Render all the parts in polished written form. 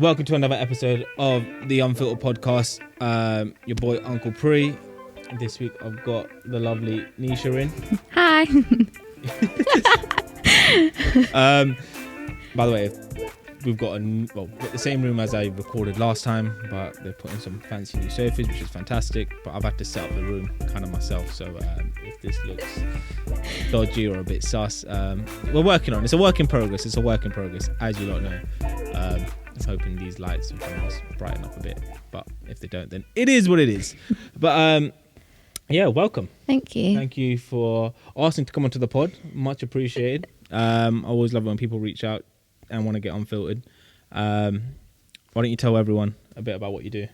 Welcome to another episode of the Unfiltered Podcast. Your boy Uncle Pre. This week I've got the lovely Nesha in. Hi. By the way, we've got the same room as I recorded last time, but they're putting some fancy new sofas, which is fantastic. But I've had to set up the room kind of myself, so if this looks dodgy or a bit sus, we're working on it. It's a work in progress. As you lot know. I'm hoping these lights and cameras brighten up a bit, but if they don't, then it is what it is. But yeah, welcome. Thank you for asking to come onto the pod. Much appreciated. I always love it when people reach out and want to get unfiltered. Why don't you tell everyone a bit about what you do?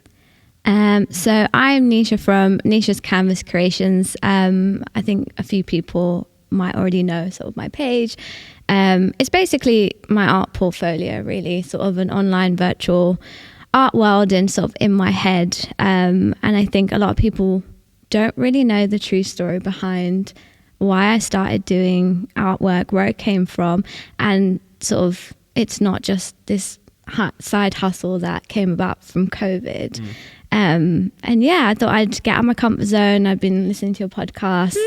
So I'm Nesha from Nesha's Canvas Creations. I think a few people might already know sort of my page. It's basically my art portfolio, really, sort of an online virtual art world and sort of in my head. And I think a lot of people don't really know the true story behind why I started doing artwork, where it came from, and sort of it's not just this side hustle that came about from COVID. And yeah, I thought I'd get out of my comfort zone. I've been listening to your podcast.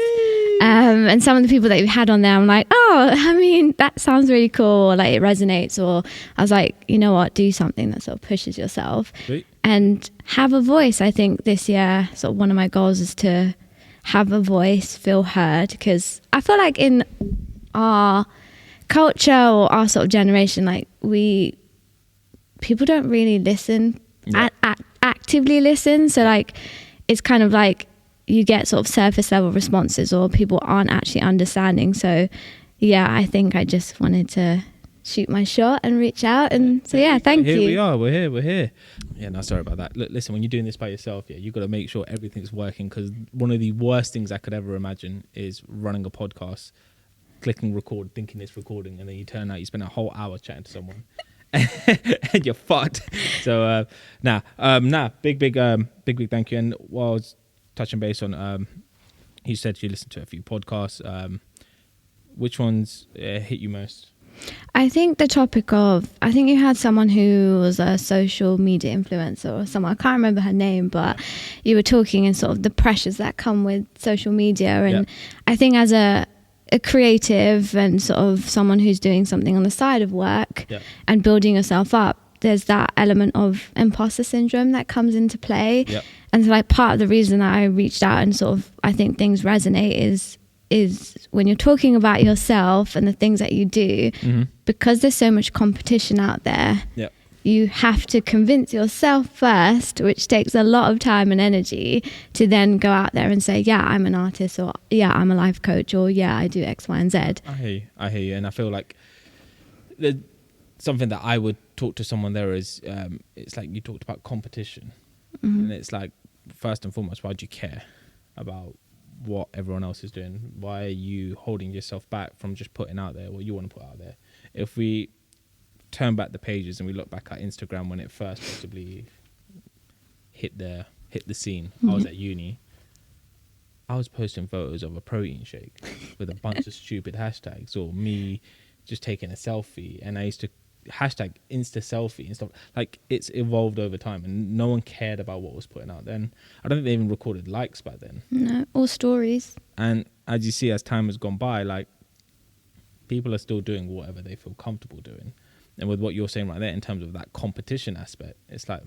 And some of the people that you had on there, I'm like, oh, I mean, that sounds really cool. Or like it resonates. Or I was like, you know what, do something that sort of pushes yourself. Sweet. And have a voice. I think this year, sort of one of my goals is to have a voice, feel heard. Because I feel like in our culture or our sort of generation, like people don't really listen, actively listen. So like, it's kind of like, you get sort of surface level responses or people aren't actually understanding. So yeah, I think I just wanted to shoot my shot and reach out. And so yeah, thank you. Here we are, we're here. Yeah, no, sorry about that. Look, listen, when you're doing this by yourself, yeah, you've got to make sure everything's working, because one of the worst things I could ever imagine is running a podcast, clicking record, thinking it's recording, and then you turn out you spend a whole hour chatting to someone and you're fucked. So big thank you. And while I was touching base on, you said you listened to a few podcasts. Which ones hit you most? I think the topic of, I think you had someone who was a social media influencer or someone, I can't remember her name, but you were talking and sort of the pressures that come with social media. And I think as a creative and sort of someone who's doing something on the side of work and building yourself up, there's that element of imposter syndrome that comes into play. And so like part of the reason that I reached out and sort of I think things resonate is when you're talking about yourself and the things that you do, because there's so much competition out there, you have to convince yourself first, which takes a lot of time and energy, to then go out there and say, yeah, I'm an artist, or yeah, I'm a life coach, or yeah, I do X, Y, and Z. I hear you. And I feel like something that I would talk to someone there is, it's like you talked about competition. And it's like, first and foremost, why do you care about what everyone else is doing? Why are you holding yourself back from just putting out there what you want to put out there? If we turn back the pages and we look back at Instagram when it first possibly hit the scene, I was at uni. I was posting photos of a protein shake with a bunch of stupid hashtags, or me just taking a selfie, and I used to hashtag Insta selfie and stuff. Like, it's evolved over time, and no one cared about what was putting out then. I don't think they even recorded likes back then. No, or stories. And as you see, as time has gone by, like, people are still doing whatever they feel comfortable doing. And with what you're saying right there in terms of that competition aspect, it's like,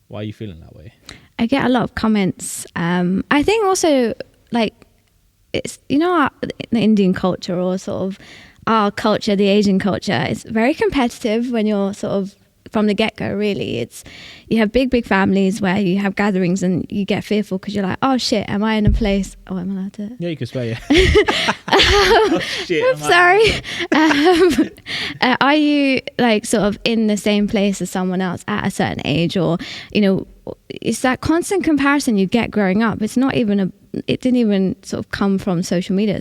why are you feeling that way? I get a lot of comments. I think also, like, it's, you know, the Indian culture or sort of our culture, the Asian culture, it's very competitive when you're sort of from the get-go, really. It's, you have big families where you have gatherings and you get fearful because you're like, oh shit, am I in a place, oh, am I allowed to? Yeah, you can swear, yeah. Oh shit, I'm sorry. Are you like sort of in the same place as someone else at a certain age? Or, you know, it's that constant comparison you get growing up. It's not even it didn't even sort of come from social media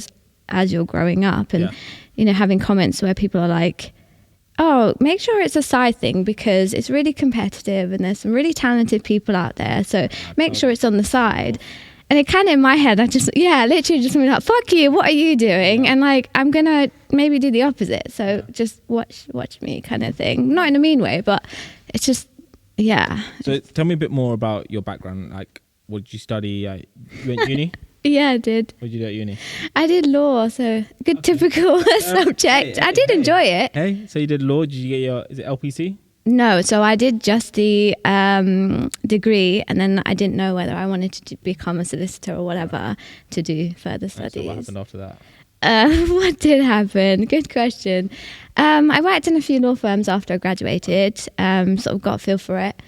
as you're growing up. And you know, having comments where people are like, oh, make sure it's a side thing because it's really competitive and there's some really talented people out there. So make sure it's on the side. And it kind of in my head, I just, literally just went like, fuck you, what are you doing? And like, I'm going to maybe do the opposite. So just watch me kind of thing. Not in a mean way, but it's just, So tell me a bit more about your background. Like, what did you study? You went to uni? Yeah, I did. What did you do at uni? I did law, so good typical subject. I did enjoy it. Hey, so you did law. Did you get your, is it LPC? No, so I did just the degree, and then I didn't know whether I wanted to become a solicitor or whatever to do further studies. So what happened after that? What did happen? Good question. I worked in a few law firms after I graduated, sort of got a feel for it.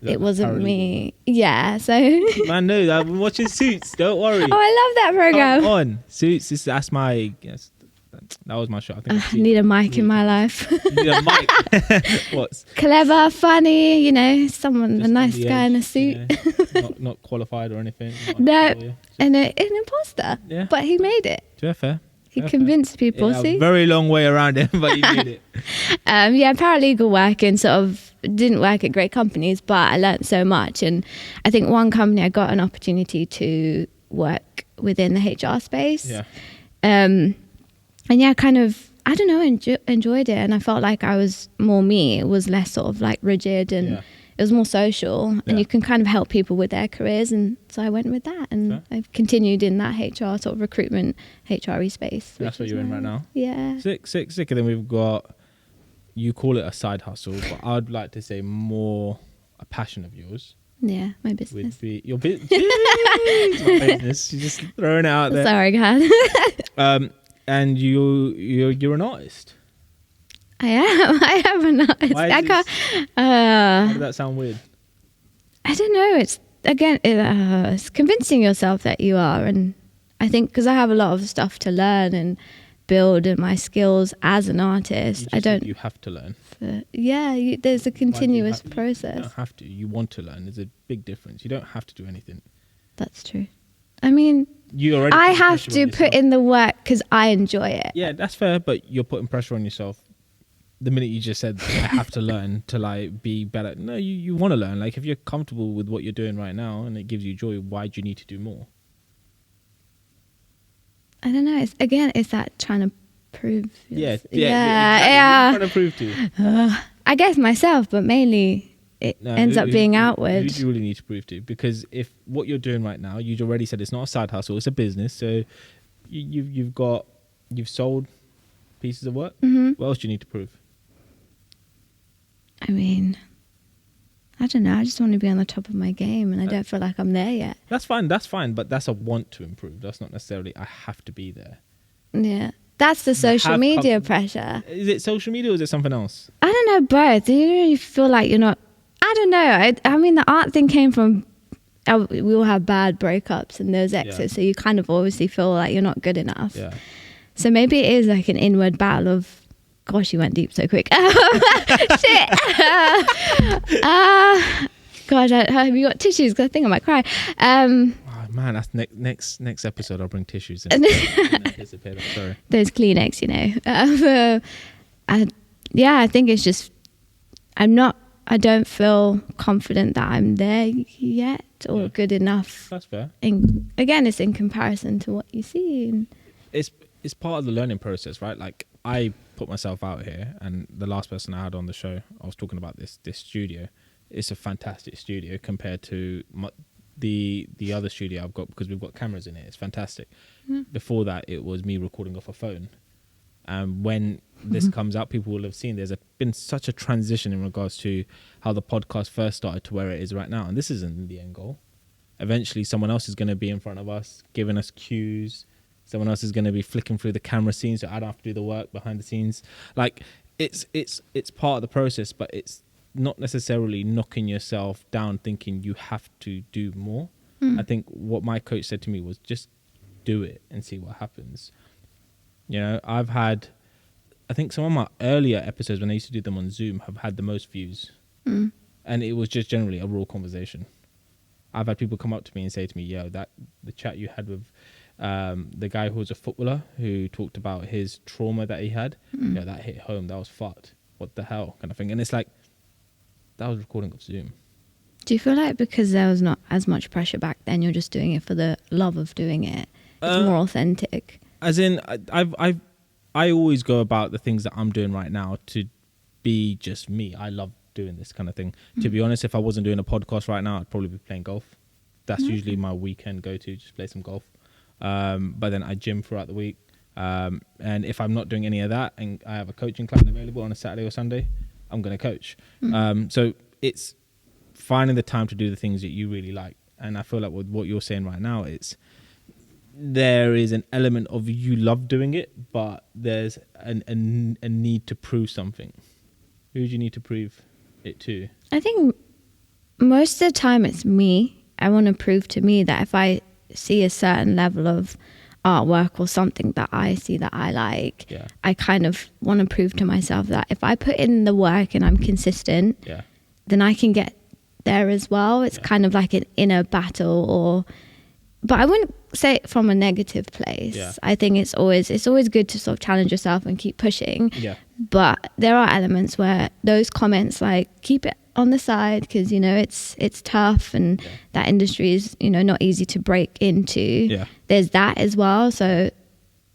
It wasn't me. Yeah, so... Man, no, I've been watching Suits. Don't worry. Oh, I love that program. Come on. Suits, that's my... Yes, that was my show. I think I need a mic in my life. You need a mic. What? Clever, funny, a Just nice on the guy in a edge, suit. Not qualified or anything. No, and an imposter. Yeah. But he made it. Fair. He convinced people, Yeah, see? a very long way around it, but you did it. Paralegal work, and sort of didn't work at great companies, but I learned so much. And I think one company I got an opportunity to work within the HR space. Yeah. Kind of, I don't know, enjoyed it. And I felt like I was more me. It was less sort of like rigid, and it was more social, and you can kind of help people with their careers. And so I went with that, and I've continued in that HR sort of recruitment, HRE space. That's what you're in right now? Yeah. Sick. And then we've got, you call it a side hustle, but I'd like to say more a passion of yours. Yeah, my business. Would be your business. My business. You're just throwing it out there. Sorry, God. And you're an artist. I am an artist. Why did that sound weird? I don't know. It's convincing yourself that you are. And I think because I have a lot of stuff to learn and build in my skills as an artist, You have to learn. There's a continuous process. You don't have to. You want to learn. There's a big difference. You don't have to do anything. That's true. I mean, I have to put in the work because I enjoy it. Yeah, that's fair, but you're putting pressure on yourself. The minute you just said, I have to learn to like be better. No, you want to learn. Like if you're comfortable with what you're doing right now and it gives you joy, why do you need to do more? I don't know. It's that trying to prove. Exactly. What are you trying to prove to? I guess myself, but mainly it ends up being outward. Who do you really need to prove to? Because if what you're doing right now, you've already said it's not a side hustle, it's a business. So you've sold pieces of work. Mm-hmm. What else do you need to prove? I mean, I don't know. I just want to be on the top of my game, and I don't feel like I'm there yet. That's fine. But that's a want to improve. That's not necessarily I have to be there. Yeah. That's the social media pressure. Is it social media or is it something else? I don't know, both. You feel like you're not... I don't know. I mean, the art thing came from... we all have bad breakups and those exes, so you kind of obviously feel like you're not good enough. Yeah. So maybe it is like an inward battle of... Gosh, you went deep so quick. Shit. God, have you got tissues? Because I think I might cry. Oh, man, that's next episode. I'll bring tissues. Sorry. Those Kleenex, I think it's just I don't feel confident that I'm there yet or good enough. That's fair. And again, it's in comparison to what you see. It's part of the learning process, right? Like I put myself out here, and the last person I had on the show, I was talking about this studio. It's a fantastic studio compared to the other studio I've got because we've got cameras in it. It's fantastic. Before that, it was me recording off a phone. And when this comes out, people will have seen there's been such a transition in regards to how the podcast first started to where it is right now. And this isn't the end goal. Eventually, someone else is going to be in front of us, giving us cues. Someone else is going to be flicking through the camera scenes, so I don't have to do the work behind the scenes. Like it's part of the process, but it's not necessarily knocking yourself down thinking you have to do more. I think what my coach said to me was just do it and see what happens. I think some of my earlier episodes when I used to do them on Zoom have had the most views. And it was just generally a raw conversation. I've had people come up to me and say to me, the chat you had with the guy who was a footballer who talked about his trauma that he had, that hit home, that was fucked. What the hell kind of thing. And it's like, that was recording of Zoom. Do you feel like because there was not as much pressure back then, you're just doing it for the love of doing it? It's more authentic. As in, I always go about the things that I'm doing right now to be just me. I love doing this kind of thing. To be honest, if I wasn't doing a podcast right now, I'd probably be playing golf. That's usually my weekend go-to, just play some golf. But then I gym throughout the week. And if I'm not doing any of that and I have a coaching client available on a Saturday or Sunday, I'm going to coach. So it's finding the time to do the things that you really like. And I feel like with what you're saying right now, there is an element of you love doing it, but there's a need to prove something. Who do you need to prove it to? I think most of the time it's me. I want to prove to me that if I see a certain level of artwork or something that I see that I like, I kind of want to prove to myself that if I put in the work and I'm consistent, then I can get there as well. It's kind of like an inner battle, but I wouldn't say it from a negative place. I think it's always good to sort of challenge yourself and keep pushing. But there are elements where those comments like keep it on the side, because it's tough and that industry is not easy to break into. There's that as well. So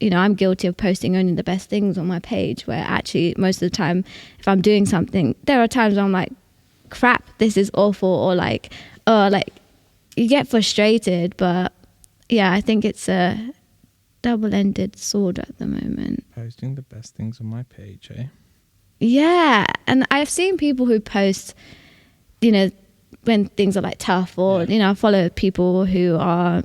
I'm guilty of posting only the best things on my page, where actually most of the time if I'm doing something, there are times where I'm like, crap, this is awful, or like, oh, like you get frustrated. But I think it's a double-ended sword at the moment. Posting the best things on my page, eh? Yeah, and I've seen people who post, when things are like tough, or I follow people who are,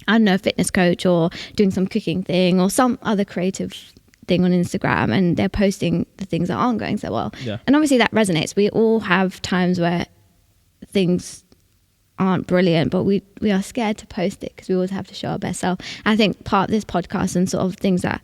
I don't know, a fitness coach or doing some cooking thing or some other creative thing on Instagram, and they're posting the things that aren't going so well. And obviously that resonates. We all have times where things aren't brilliant, but we are scared to post it because we always have to show our best self. I think part of this podcast and sort of things that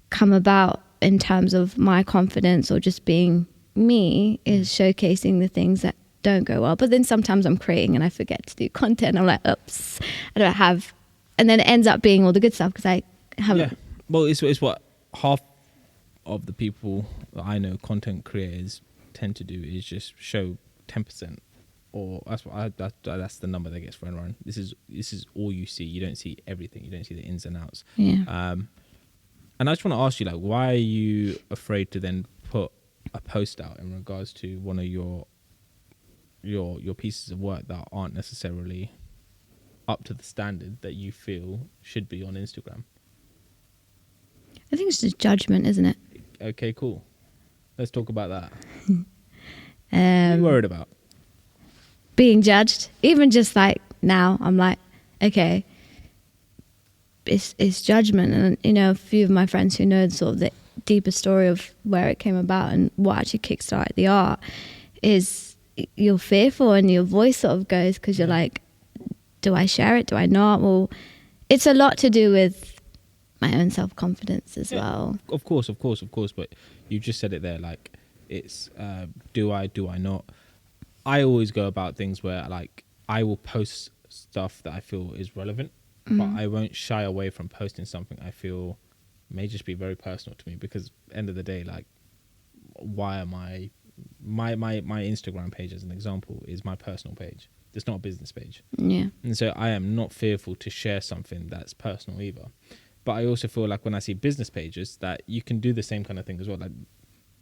come about in terms of my confidence or just being me is showcasing the things that don't go well. But then sometimes I'm creating and I forget to do content. I'm like, oops, I don't have, and then it ends up being all the good stuff because I haven't. Well, it's what half of the people that I know, content creators, tend to do is just show 10%. Or that's the number that gets thrown around. This is all you see. You don't see everything. You don't see the ins and outs. And I just want to ask you, like, why are you afraid to then put a post out in regards to one of your pieces of work that aren't necessarily up to the standard that you feel should be on Instagram? I think it's just judgment, isn't it? Okay, cool. Let's talk about that. What are you worried about? Being judged. Even just like now, I'm like, okay, it's judgment. And a few of my friends who know sort of the deeper story of where it came about and what actually kickstarted the art is you're fearful and your voice sort of goes, because you're like, do I share it? Do I not? Well, it's a lot to do with my own self-confidence as well. Of course. But you just said it there, like it's do I not? I always go about things where like I will post stuff that I feel is relevant, but I won't shy away from posting something I feel may just be very personal to me, because end of the day, like, why am I my Instagram page, as an example, is my personal page. It's not a business page. And so I am not fearful to share something that's personal either. But I also feel like when I see business pages that you can do the same kind of thing as well. Like,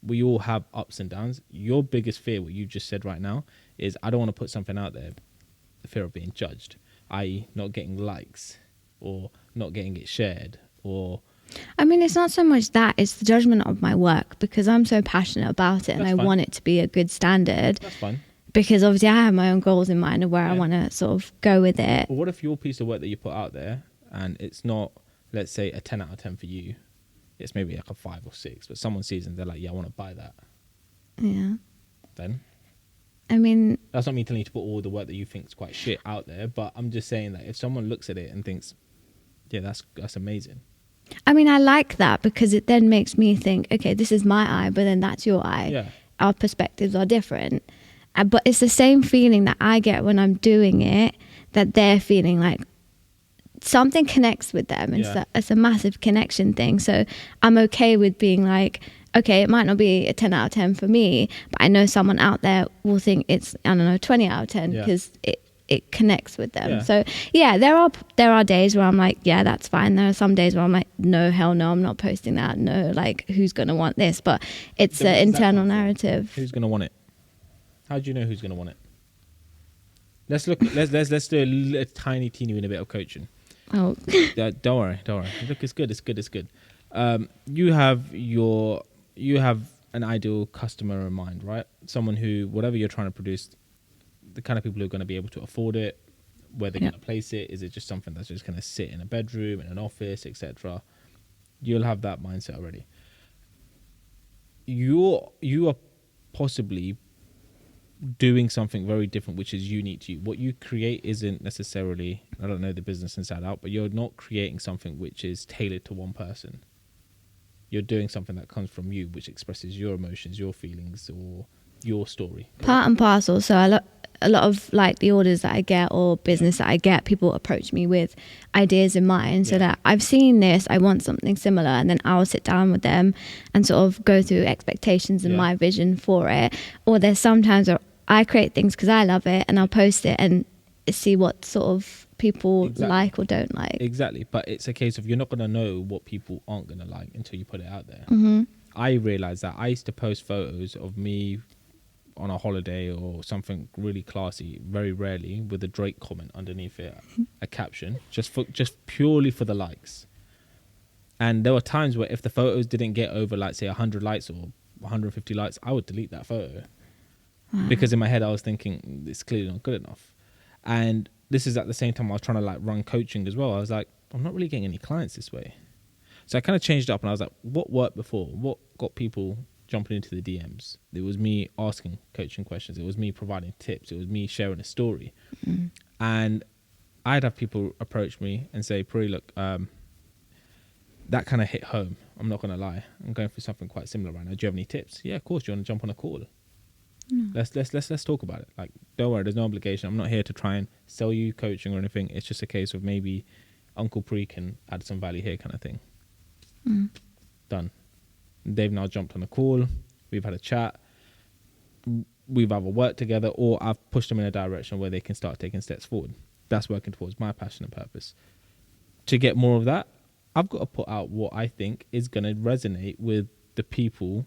we all have ups and downs. Your biggest fear, what you just said right now, is I don't want to put something out there, the fear of being judged, i.e. not getting likes or not getting it shared. Or I mean, it's not so much that, it's the judgment of my work, because I'm so passionate about it and I want it to be a good standard. That's fine. Because obviously I have my own goals in mind of where I want to sort of go with it. But what if your piece of work that you put out there and it's not, let's say, a 10 out of 10 for you, it's maybe like a 5 or 6, but someone sees it and they're like, yeah, I want to buy that. Yeah. Then? I mean, that's not me telling you to put all the work that you think is quite shit out there, but I'm just saying that if someone looks at it and thinks, yeah, that's amazing. I mean, I like that, because it then makes me think, okay, this is my eye, but then that's your eye. Yeah. Our perspectives are different. But it's the same feeling that I get when I'm doing it, that they're feeling like something connects with them. It's a massive connection thing. So I'm okay with being like, okay, it might not be a 10 out of 10 for me, but I know someone out there will think it's, I don't know, 20 out of 10 because it connects with them. So yeah, there are days where I'm like, yeah, that's fine. There are some days where I'm like, no, hell no, I'm not posting that. No, like, who's going to want this? But it's an internal narrative. Who's going to want it? How do you know who's going to want it? Let's do a tiny, teeny bit of coaching. Oh, don't worry. Look, it's good. You have an ideal customer in mind, right? Someone who, whatever you're trying to produce, the kind of people who are going to be able to afford it, where they're going to place it. Is it just something that's just going to sit in a bedroom, in an office, etc.? You'll have that mindset already. You are possibly doing something very different, which is unique to you. What you create isn't necessarily, I don't know the business inside out, but you're not creating something which is tailored to one person. You're doing something that comes from you, which expresses your emotions, your feelings, or your story. Part and parcel. So a lot of like the orders that I get or business that I get, people approach me with ideas in mind, so that I've seen this, I want something similar, and then I'll sit down with them and sort of go through expectations and my vision for it. Or there's sometimes where I create things because I love it and I'll post it and see what sort of people like or don't like. Exactly. But it's a case of you're not going to know what people aren't going to like until you put it out there. Mm-hmm. I realized that I used to post photos of me on a holiday or something really classy, very rarely, with a Drake comment underneath it, a caption, just purely for the likes. And there were times where if the photos didn't get over, like, say, 100 likes or 150 likes, I would delete that photo. Because in my head I was thinking it's clearly not good enough. And this is at the same time I was trying to like run coaching as well. I was like, I'm not really getting any clients this way. So I kind of changed it up and I was like, what worked before? What got people jumping into the DMs? It was me asking coaching questions. It was me providing tips. It was me sharing a story. And I'd have people approach me and say, Pri, look, that kind of hit home. I'm not going to lie. I'm going through something quite similar right now. Do you have any tips? Yeah, of course. Do you want to jump on a call? Let's talk about it. Like, don't worry, there's no obligation. I'm not here to try and sell you coaching or anything. It's just a case of maybe Uncle Pri can add some value here, kind of thing. Done. They've now jumped on a call. We've had a chat. We've either worked together or I've pushed them in a direction where they can start taking steps forward. That's working towards my passion and purpose. To get more of that, I've got to put out what I think is going to resonate with the people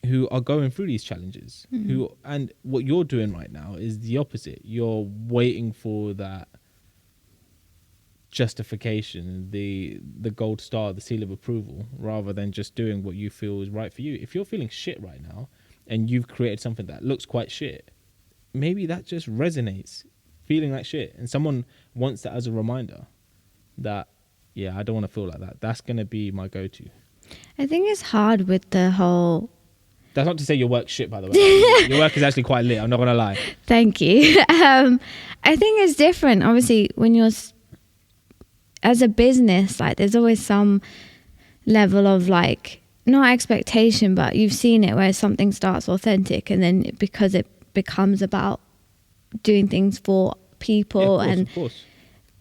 who are going through these challenges. And what you're doing right now is the opposite. You're waiting for that justification, the gold star, the seal of approval, rather than just doing what you feel is right for you. If you're feeling shit right now and you've created something that looks quite shit, maybe that just resonates, feeling like shit, and someone wants that as a reminder that, yeah, I don't want to feel like that. That's going to be my go-to. I think it's hard with the whole... That's not to say your work's shit, by the way. Your work is actually quite lit, I'm not going to lie. Thank you. I think it's different. Obviously, when you're... As a business, like, there's always some level of, like, not expectation, but you've seen it where something starts authentic and then because it becomes about doing things for people and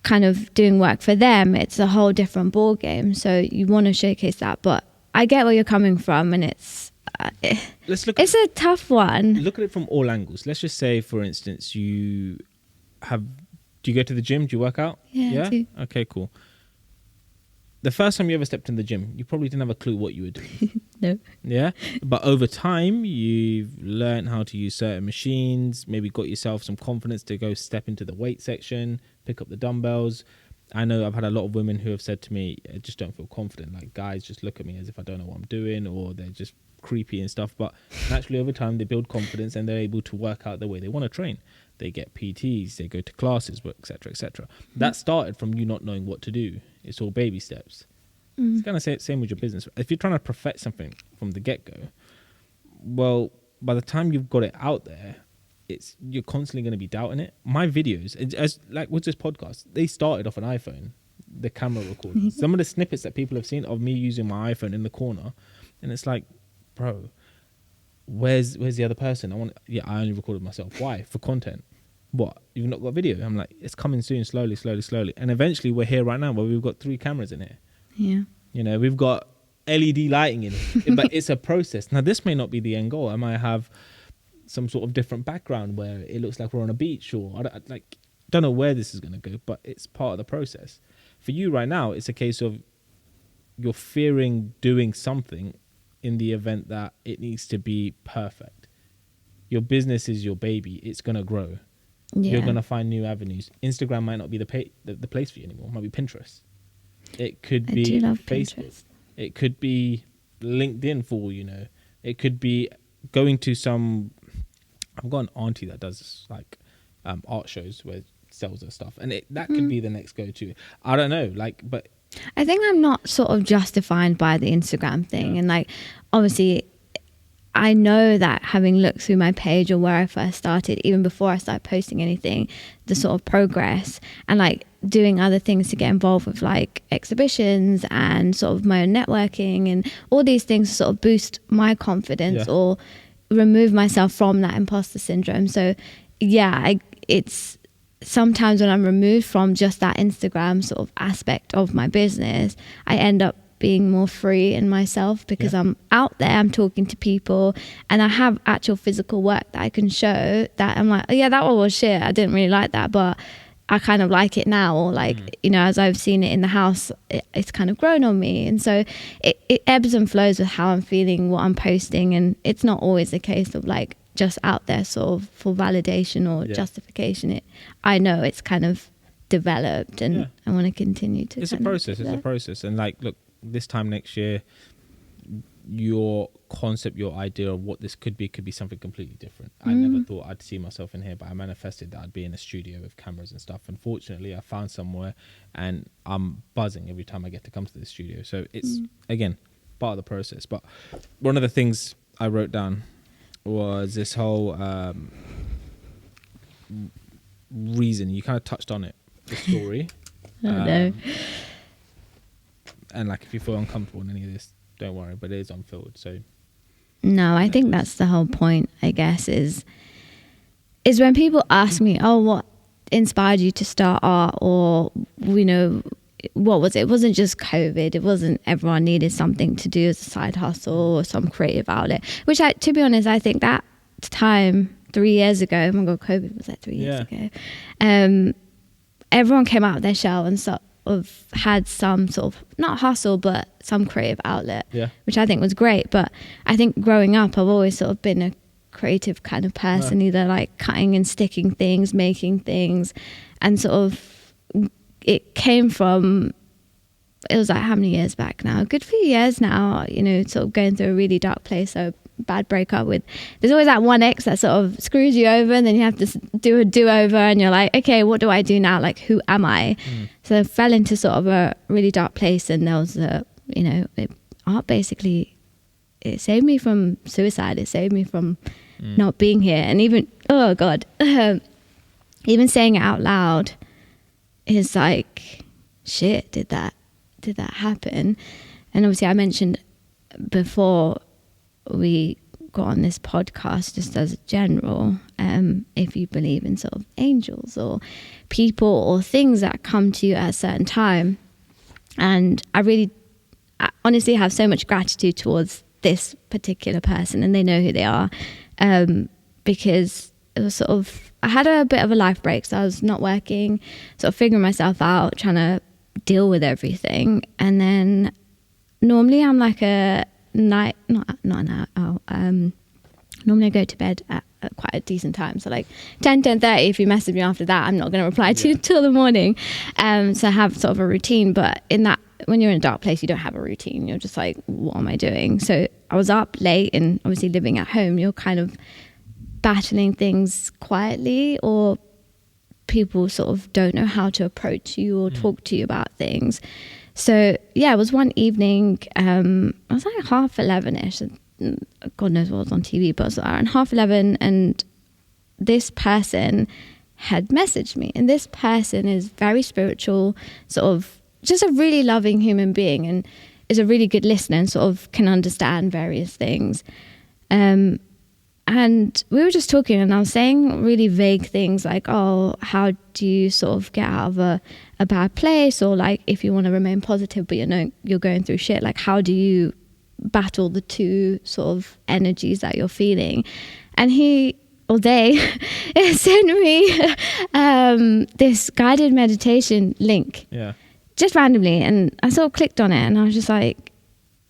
kind of doing work for them, it's a whole different ball game. So you want to showcase that. But I get where you're coming from, and it's it's a tough one. Look at it from all angles. Let's just say, for instance, do you go to the gym? Do you work out? Yeah? I do. Okay, cool. The first time you ever stepped in the gym, you probably didn't have a clue what you were doing. No. Yeah? But over time, you've learned how to use certain machines, maybe got yourself some confidence to go step into the weight section, pick up the dumbbells. I know I've had a lot of women who have said to me, I just don't feel confident. Like, guys just look at me as if I don't know what I'm doing, or they're just creepy and stuff. But naturally, over time, they build confidence and they're able to work out the way they want to train. They get PTs, they go to classes, etc., etc. That started from you not knowing what to do. It's all baby steps. It's kind of the same with your business. If you're trying to perfect something from the get-go, well, by the time you've got it out there, you're constantly going to be doubting it. My videos, as like with this podcast, they started off an iPhone, the camera recording. Some of the snippets that people have seen of me using my iPhone in the corner, and it's like, bro, where's the other person? I only recorded myself. Why? For content. What? You've not got video? I'm like, it's coming soon, slowly. And eventually we're here right now where we've got 3 cameras in here. Yeah. You know, we've got LED lighting in it, but it's a process. Now, this may not be the end goal. I might have some sort of different background where it looks like we're on a beach, or I don't know where this is going to go, but it's part of the process. For you right now, it's a case of you're fearing doing something in the event that it needs to be perfect. Your business is your baby. It's going to grow. Yeah. You're going to find new avenues. Instagram might not be the place for you anymore. It might be Pinterest. It could be Facebook. Pinterest. It could be LinkedIn for all you know. It could be going to some... I've got an auntie that does like art shows where sells her stuff, and that could be the next go-to. I don't know, but I think I'm not sort of justified by the Instagram thing. And like, obviously I know that having looked through my page or where I first started, even before I started posting anything, the sort of progress and like doing other things to get involved with like exhibitions and sort of my own networking and all these things to sort of boost my confidence or remove myself from that imposter syndrome. So yeah, it's sometimes when I'm removed from just that Instagram sort of aspect of my business, I end up being more free in myself because I'm out there, I'm talking to people, and I have actual physical work that I can show that I'm like, oh yeah, that one was shit, I didn't really like that, but I kind of like it now. Or like, you know, as I've seen it in the house, it's kind of grown on me. And so it ebbs and flows with how I'm feeling, what I'm posting. And it's not always a case of like just out there sort of for validation or justification. I know it's kind of developed, and I want to continue to. It's a process. It's a process. And like, look, this time next year, your concept, your idea of what this could be something completely different. I never thought I'd see myself in here, but I manifested that I'd be in a studio with cameras and stuff. Unfortunately, I found somewhere, and I'm buzzing every time I get to come to the studio. So it's, again, part of the process. But one of the things I wrote down was this whole reason. You kind of touched on it, the story. No. And like, if you feel uncomfortable in any of this, don't worry, but it is unfiltered. So no, I think that's the whole point, I guess, is when people ask me, oh, what inspired you to start art? Or, you know, what was it? It wasn't just COVID. It wasn't everyone needed something to do as a side hustle or some creative outlet, which to be honest, I think that time 3 years ago, oh my God, COVID was like 3 years ago. Everyone came out of their shell and sort of had some sort of, not hustle, but some creative outlet, which I think was great. But I think growing up, I've always sort of been a creative kind of person, either like cutting and sticking things, making things, and sort of it came from, it was like how many years back now? A good few years now, you know, sort of going through a really dark place. So bad breakup with, there's always that one ex that sort of screws you over, and then you have to do a do-over, and you're like, okay, what do I do now? Like, who am I? So I fell into sort of a really dark place, and there was art basically, it saved me from suicide. It saved me from not being here. And even, oh God, even saying it out loud is like, shit, did that happen? And obviously I mentioned before we got on this podcast, just as a general, if you believe in sort of angels or people or things that come to you at a certain time. And I honestly have so much gratitude towards this particular person, and they know who they are, because it was sort of, I had a bit of a life break, so I was not working, sort of figuring myself out, trying to deal with everything. And then normally I'm like a night, not a night owl. Normally I go to bed at quite a decent time, so like 10:30. If you message me after that, I'm not going to reply to you till the morning. So I have sort of a routine, but in that, when you're in a dark place, you don't have a routine. You're just like, what am I doing? So I was up late, and obviously living at home, you're kind of battling things quietly, or people sort of don't know how to approach you or talk to you about things. So yeah, it was one evening, I was like 11:30ish, God knows what was on TV, but it was around 11:30, and this person had messaged me, and this person is very spiritual, sort of just a really loving human being, and is a really good listener, and sort of can understand various things. And we were just talking, and I was saying really vague things like, oh, how do you sort of get out of a bad place? Or like, if you want to remain positive, but you know, you're going through shit, like, how do you battle the two sort of energies that you're feeling. And he or they sent me this guided meditation link. Yeah. Just randomly, and I sort of clicked on it, and I was just like,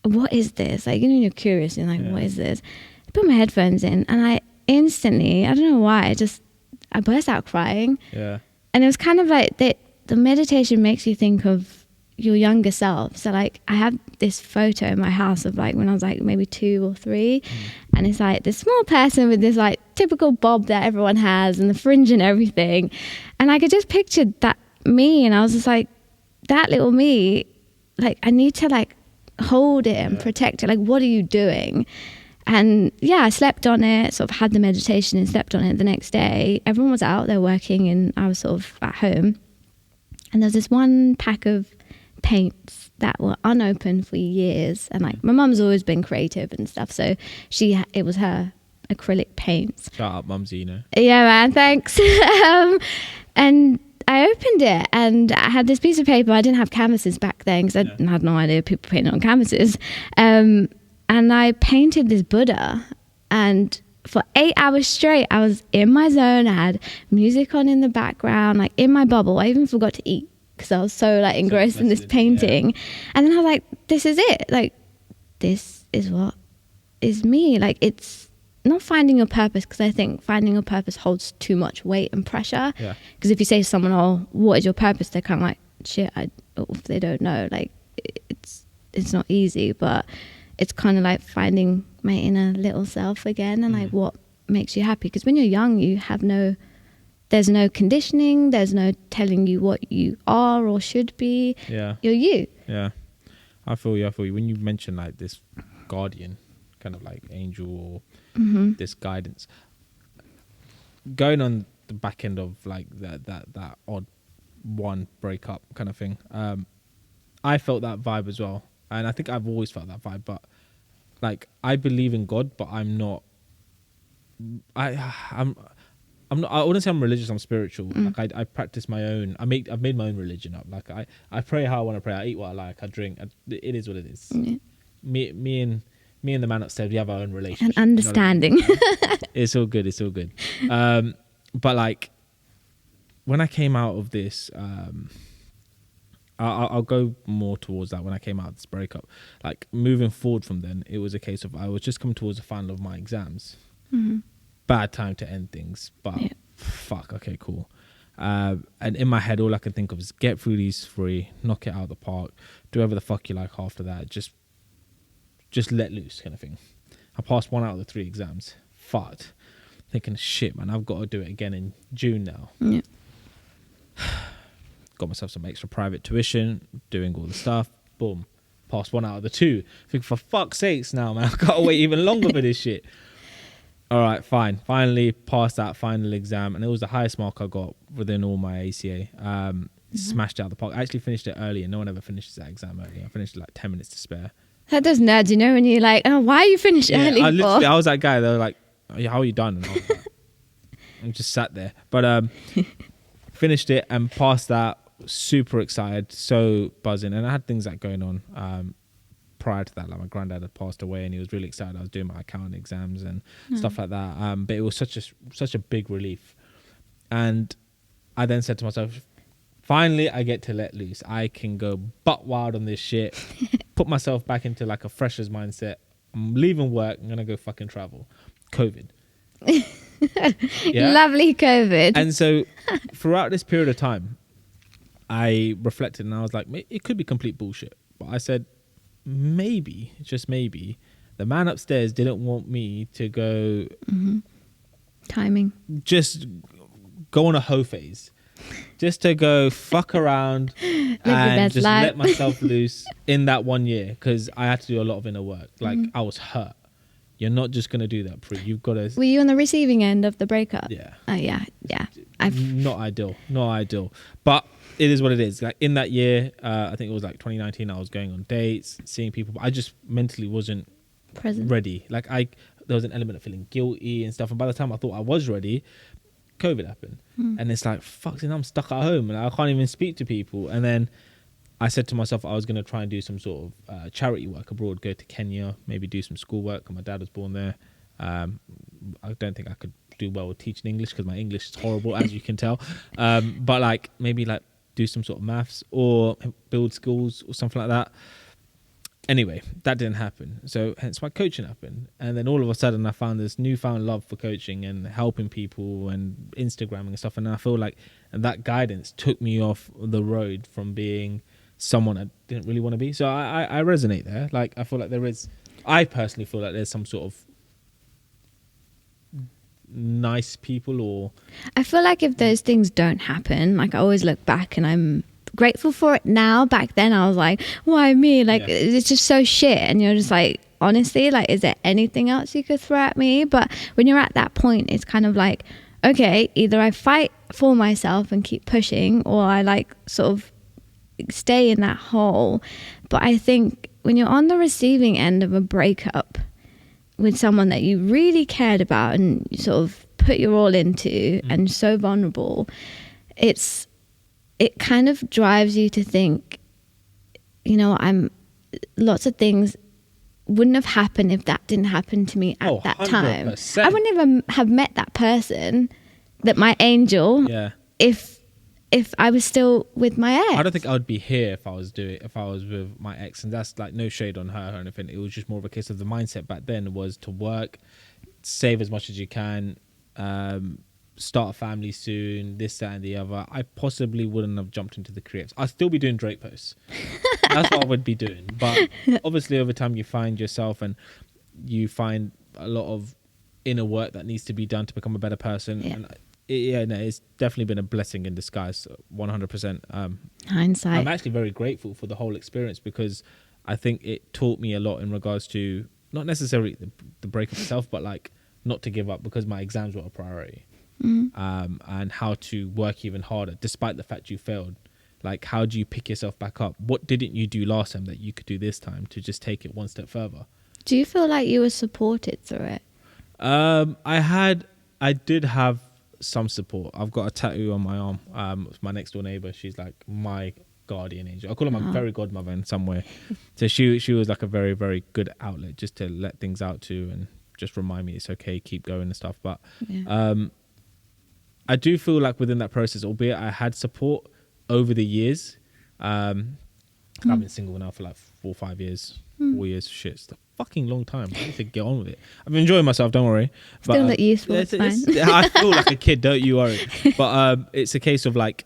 what is this? Like, you're curious, and like, what is this? I put my headphones in, and I instantly, I don't know why, I burst out crying. Yeah. And it was kind of like the meditation makes you think of your younger self. So like, I have this photo in my house of like when I was like maybe 2 or 3, and it's like this small person with this like typical bob that everyone has and the fringe and everything, and I could just picture that me, and I was just like, that little me, like, I need to like hold it and protect it. Like, what are you doing? And yeah, I slept on it, sort of had the meditation and slept on it the next day. Everyone was out there working and I was sort of at home. And there was this one pack of paints that were unopened for years. And like, my mum's always been creative and stuff. So it was her acrylic paints. Shout out Mumsy, you know. Yeah, man, thanks. And I opened it and I had this piece of paper. I didn't have canvases back then because I had no idea people painted on canvases. And I painted this Buddha, and for 8 hours straight, I was in my zone. I had music on in the background, like in my bubble. I even forgot to eat because I was so like engrossed in this painting. And then I was like, this is it. Like, this is what is me. Like, it's not finding your purpose, because I think finding your purpose holds too much weight and pressure. Because if you say to someone, oh, what is your purpose? They're kind of like, shit, if they don't know, like, it's not easy. But it's kind of like finding my inner little self again, and like what makes you happy. Because when you're young, there's no conditioning, there's no telling you what you are or should be. You're you. I feel you. When you mention like this guardian, kind of like angel, or this guidance, going on the back end of like that odd one breakup kind of thing, I felt that vibe as well. And I think I've always felt that vibe, but like, I believe in God, but I'm not, I'm not, I wouldn't say I'm religious, I'm spiritual. Like, I practice my own, I've made my own religion up. Like, I pray how I want to pray. I eat what I like. I drink. It is what it is. Me and the man upstairs, we have our own relationship. And understanding. You know what I mean? It's all good. But like, when I came out of this, I'll go more towards that. When I came out of this breakup, like, moving forward from then, it was a case of I was just coming towards the final of my exams. Bad time to end things, but fuck, okay, cool. And in my head, all I can think of is get through these 3, knock it out of the park, do whatever the fuck you like after that, just let loose kind of thing. I passed 1 out of the 3 exams. Fucked. Thinking, shit, man, I've got to do it again in June now. Got myself some extra private tuition, doing all the stuff. Boom. Passed 1 out of the 2. Think, for fuck's sakes now, man, I've got to wait even longer for this shit. All right, fine. Finally passed that final exam, and it was the highest mark I got within all my ACA. Smashed it out of the park. I actually finished it early, and no one ever finishes that exam early. I finished it like 10 minutes to spare. That does nerds, you know, when you're like, oh, why are you finished early I was that guy. They were like, how are you done? And I was like, I just sat there. But finished it and passed that. Super excited, so buzzing. And I had things like going on prior to that. Like, my granddad had passed away, and he was really excited. I was doing my accounting exams and stuff like that. But it was such a big relief. And I then said to myself, finally, I get to let loose. I can go butt wild on this shit. Put myself back into like a fresher's mindset. I'm leaving work. I'm gonna go fucking travel. COVID. Lovely COVID. And so throughout this period of time, I reflected and I was like, it could be complete bullshit. But I said, maybe, just maybe, the man upstairs didn't want me to go... Timing. Just go on a hoe phase. Just to go fuck around and just let myself loose in that 1 year. Because I had to do a lot of inner work. Like, I was hurt. You're not just going to do that, Pre. You've got to... Were you on the receiving end of the breakup? Yeah. Oh, yeah. Not ideal. But it is what it is. Like, in that year, I think it was like 2019, I was going on dates, seeing people. But I just mentally wasn't ready. Like, there was an element of feeling guilty and stuff. And by the time I thought I was ready, COVID happened. And it's like, fuck, I'm stuck at home and I can't even speak to people. And then I said to myself I was going to try and do some sort of charity work abroad, go to Kenya, maybe do some schoolwork. My dad was born there. I don't think I could do well with teaching English because my English is horrible, as you can tell. But like maybe like do some sort of maths or build schools or something like that. Anyway, that didn't happen. So hence why coaching happened. And then all of a sudden I found this newfound love for coaching and helping people and Instagramming and stuff. And I feel like that guidance took me off the road from being someone I didn't really want to be. So I resonate there. Like I feel like I personally feel like there's some sort of nice people, or I feel like if those things don't happen, like I always look back and I'm grateful for it now. Back then I was like, why me? Like it's just so shit. And you're just like, honestly, like is there anything else you could throw at me? But when you're at that point, it's kind of like, okay, either I fight for myself and keep pushing, or I like sort of stay in that hole. But I think when you're on the receiving end of a breakup with someone that you really cared about and you sort of put your all into and so vulnerable, it kind of drives you to think, you know, lots of things wouldn't have happened if that didn't happen to me at that 100%. Time. I wouldn't even have met that person, that my angel, if I was still with my ex. I don't think I would be here if I was with my ex, and that's like no shade on her or anything. It was just more of a case of the mindset back then was to work, save as much as you can, start a family soon, this, that, and the other. I possibly wouldn't have jumped into the creatives. I'd still be doing Drake posts. That's what I would be doing. But obviously over time you find yourself and you find a lot of inner work that needs to be done to become a better person. Yeah. And it's definitely been a blessing in disguise, 100%. Hindsight. I'm actually very grateful for the whole experience because I think it taught me a lot in regards to not necessarily the breakup itself, but like not to give up because my exams were a priority. And how to work even harder despite the fact you failed. Like, how do you pick yourself back up? What didn't you do last time that you could do this time to just take it one step further? Do you feel like you were supported through it? I did have some support. I've got a tattoo on my arm. My next door neighbor, she's like my guardian angel. I call her my fairy godmother in some way. So she was like a very, very good outlet just to let things out to and just remind me it's okay, keep going and stuff. But I do feel like within that process, albeit I had support over the years. I've been single now for like 4 or 5 years. 4 years, shit, it's a fucking long time. I need to get on with it. I've been enjoying myself, don't worry. But, still look useful, it's fine. I feel like a kid, don't you worry. But it's a case of like,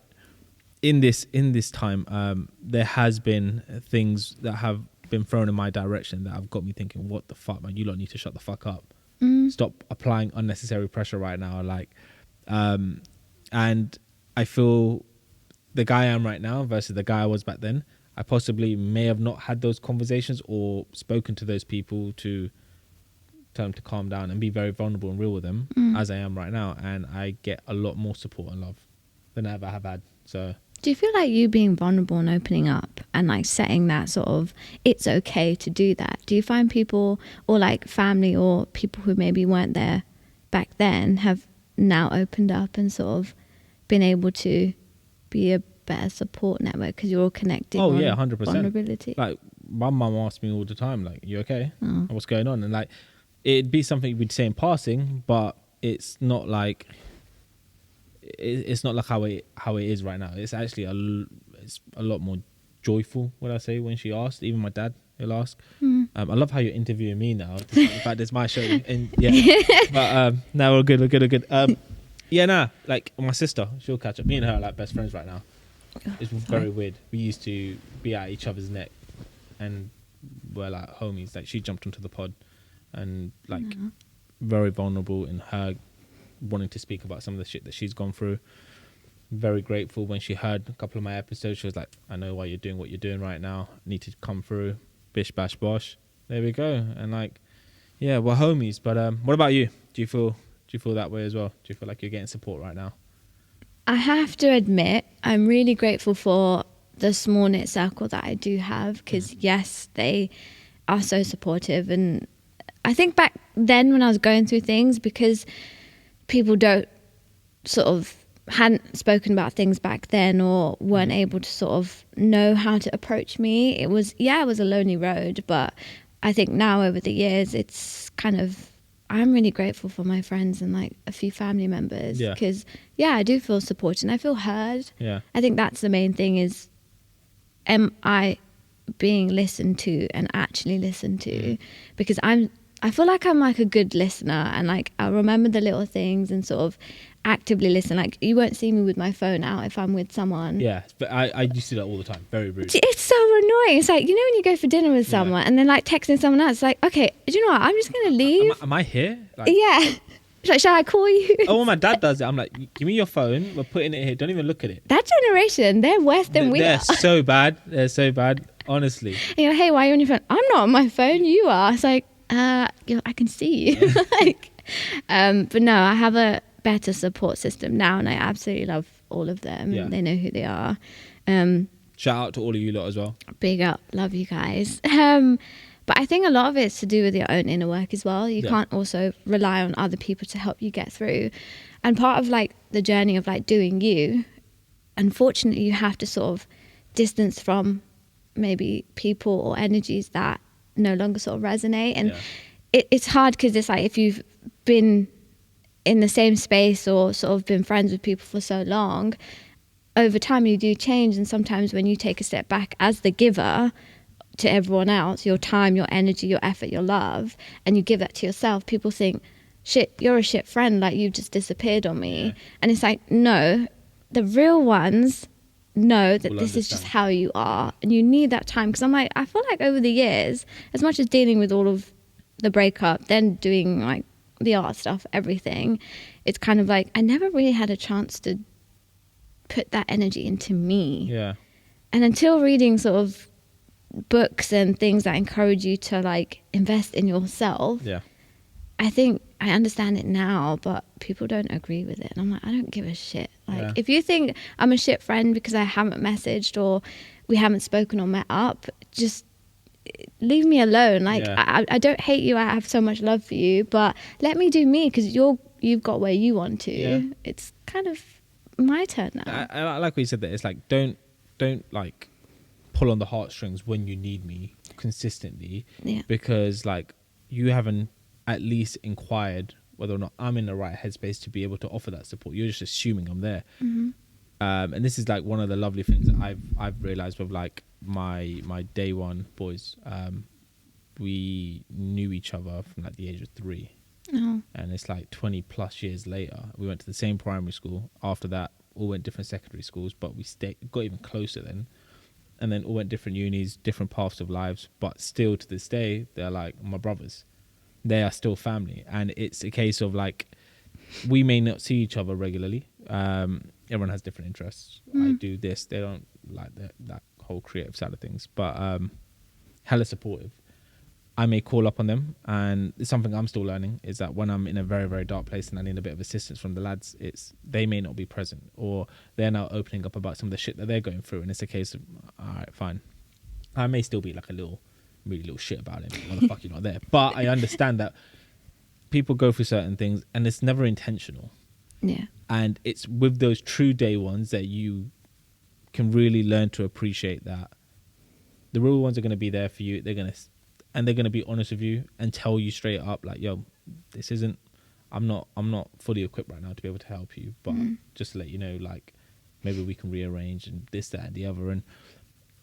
in this time, there has been things that have been thrown in my direction that have got me thinking, what the fuck, man, you lot need to shut the fuck up. Stop applying unnecessary pressure right now. Like, and I feel the guy I am right now versus the guy I was back then, I possibly may have not had those conversations or spoken to those people to tell them to calm down and be very vulnerable and real with them as I am right now. And I get a lot more support and love than I ever have had. So do you feel like you being vulnerable and opening up and like setting that sort of, it's okay to do that? Do you find people or like family or people who maybe weren't there back then have now opened up and sort of been able to be a better support network because you're all connected? Oh yeah, 100%. Vulnerability. Like my mum asks me all the time, like, you okay? What's going on? And like, it'd be something we'd say in passing, but it's not like how it is right now. It's actually it's a lot more joyful, would I say, when she asked. Even my dad, he'll ask. I love how you're interviewing me now. In fact, it's my show. And yeah, but no, we're good. Yeah, nah, like my sister, she'll catch up. Me and her are like best friends right now. It's very weird. We used to be at each other's neck and we're like homies. Like she jumped onto the pod and like very vulnerable in her wanting to speak about some of the shit that she's gone through. Very grateful when she heard a couple of my episodes. She was like, I know why you're doing what you're doing right now. Need to come through. Bish bash bosh. There we go. And like, yeah, we're homies. But what about you? Do you feel that way as well? Do you feel like you're getting support right now? I have to admit, I'm really grateful for the small knit circle that I do have because yes, they are so supportive. And I think back then when I was going through things, because people don't sort of hadn't spoken about things back then or weren't able to sort of know how to approach me, it was a lonely road. But I think now over the years, it's kind of, I'm really grateful for my friends and like a few family members, because I do feel supported and I feel heard. I think that's the main thing, is am I being listened to and actually listened to? Because I feel like I'm like a good listener, and like I'll remember the little things and sort of actively listen. Like you won't see me with my phone out if I'm with someone. But I used to do that all the time. Very rude. It's so annoying. It's like, you know, when you go for dinner with someone and then like texting someone else, it's like, okay, do you know what? I'm just gonna leave. Am I here? Like, Like, shall I call you? Oh, when my dad does it, I'm like, give me your phone. We're putting it here. Don't even look at it. That generation, they're worse than we are. They're so bad. They're so bad. Honestly. And you're like, hey, why are you on your phone? I'm not on my phone. You are. It's like, I can see you. But no, I have a better support system now, and I absolutely love all of them. They know who they are. Shout out to all of you lot as well. Big up. Love you guys. But I think a lot of it's to do with your own inner work as well. You can't also rely on other people to help you get through. And part of like the journey of like doing you, unfortunately, you have to sort of distance from maybe people or energies that no longer sort of resonate. And it's hard, because it's like if you've been in the same space or sort of been friends with people for so long, over time you do change. And sometimes when you take a step back as the giver to everyone else, your time, your energy, your effort, your love, and you give that to yourself, people think, shit, you're a shit friend, like you've just disappeared on me. And it's like, no, the real ones know that this is just how you are, and you need that time. Because I'm like, I feel like over the years, as much as dealing with all of the breakup, then doing like the art stuff, everything, it's kind of like I never really had a chance to put that energy into me. And until reading sort of books and things that encourage you to like invest in yourself, I think I understand it now, but people don't agree with it. And I'm like, I don't give a shit. Like if you think I'm a shit friend because I haven't messaged or we haven't spoken or met up, just leave me alone. Like I don't hate you. I have so much love for you, but let me do me, because you've got where you want to. It's kind of my turn now. I like what you said there. It's like don't like pull on the heartstrings when you need me consistently, because like you haven't at least inquired whether or not I'm in the right headspace to be able to offer that support. You're just assuming I'm there. And this is like one of the lovely things that I've realized with like my day one boys. We knew each other from like the age of 3. And it's like 20 plus years later, we went to the same primary school. After that, all went different secondary schools, but we got even closer then. And then all went different unis, different paths of lives, but still to this day, they're like my brothers. They are still family. And it's a case of like, we may not see each other regularly. Everyone has different interests. I do this. They don't like that whole creative side of things, but hella supportive. I may call up on them, and it's something I'm still learning, is that when I'm in a very, very dark place and I need a bit of assistance from the lads, they may not be present, or they're now opening up about some of the shit that they're going through, and it's a case of, all right, fine. I may still be like a really little shit about it. Why the fuck you're not there? But I understand that people go through certain things, and it's never intentional. And it's with those true day ones that you can really learn to appreciate that the real ones are going to be there for you. They're going to be honest with you and tell you straight up, like, yo, this isn't, I'm not fully equipped right now to be able to help you, but just to let you know, like, maybe we can rearrange and this, that, and the other. And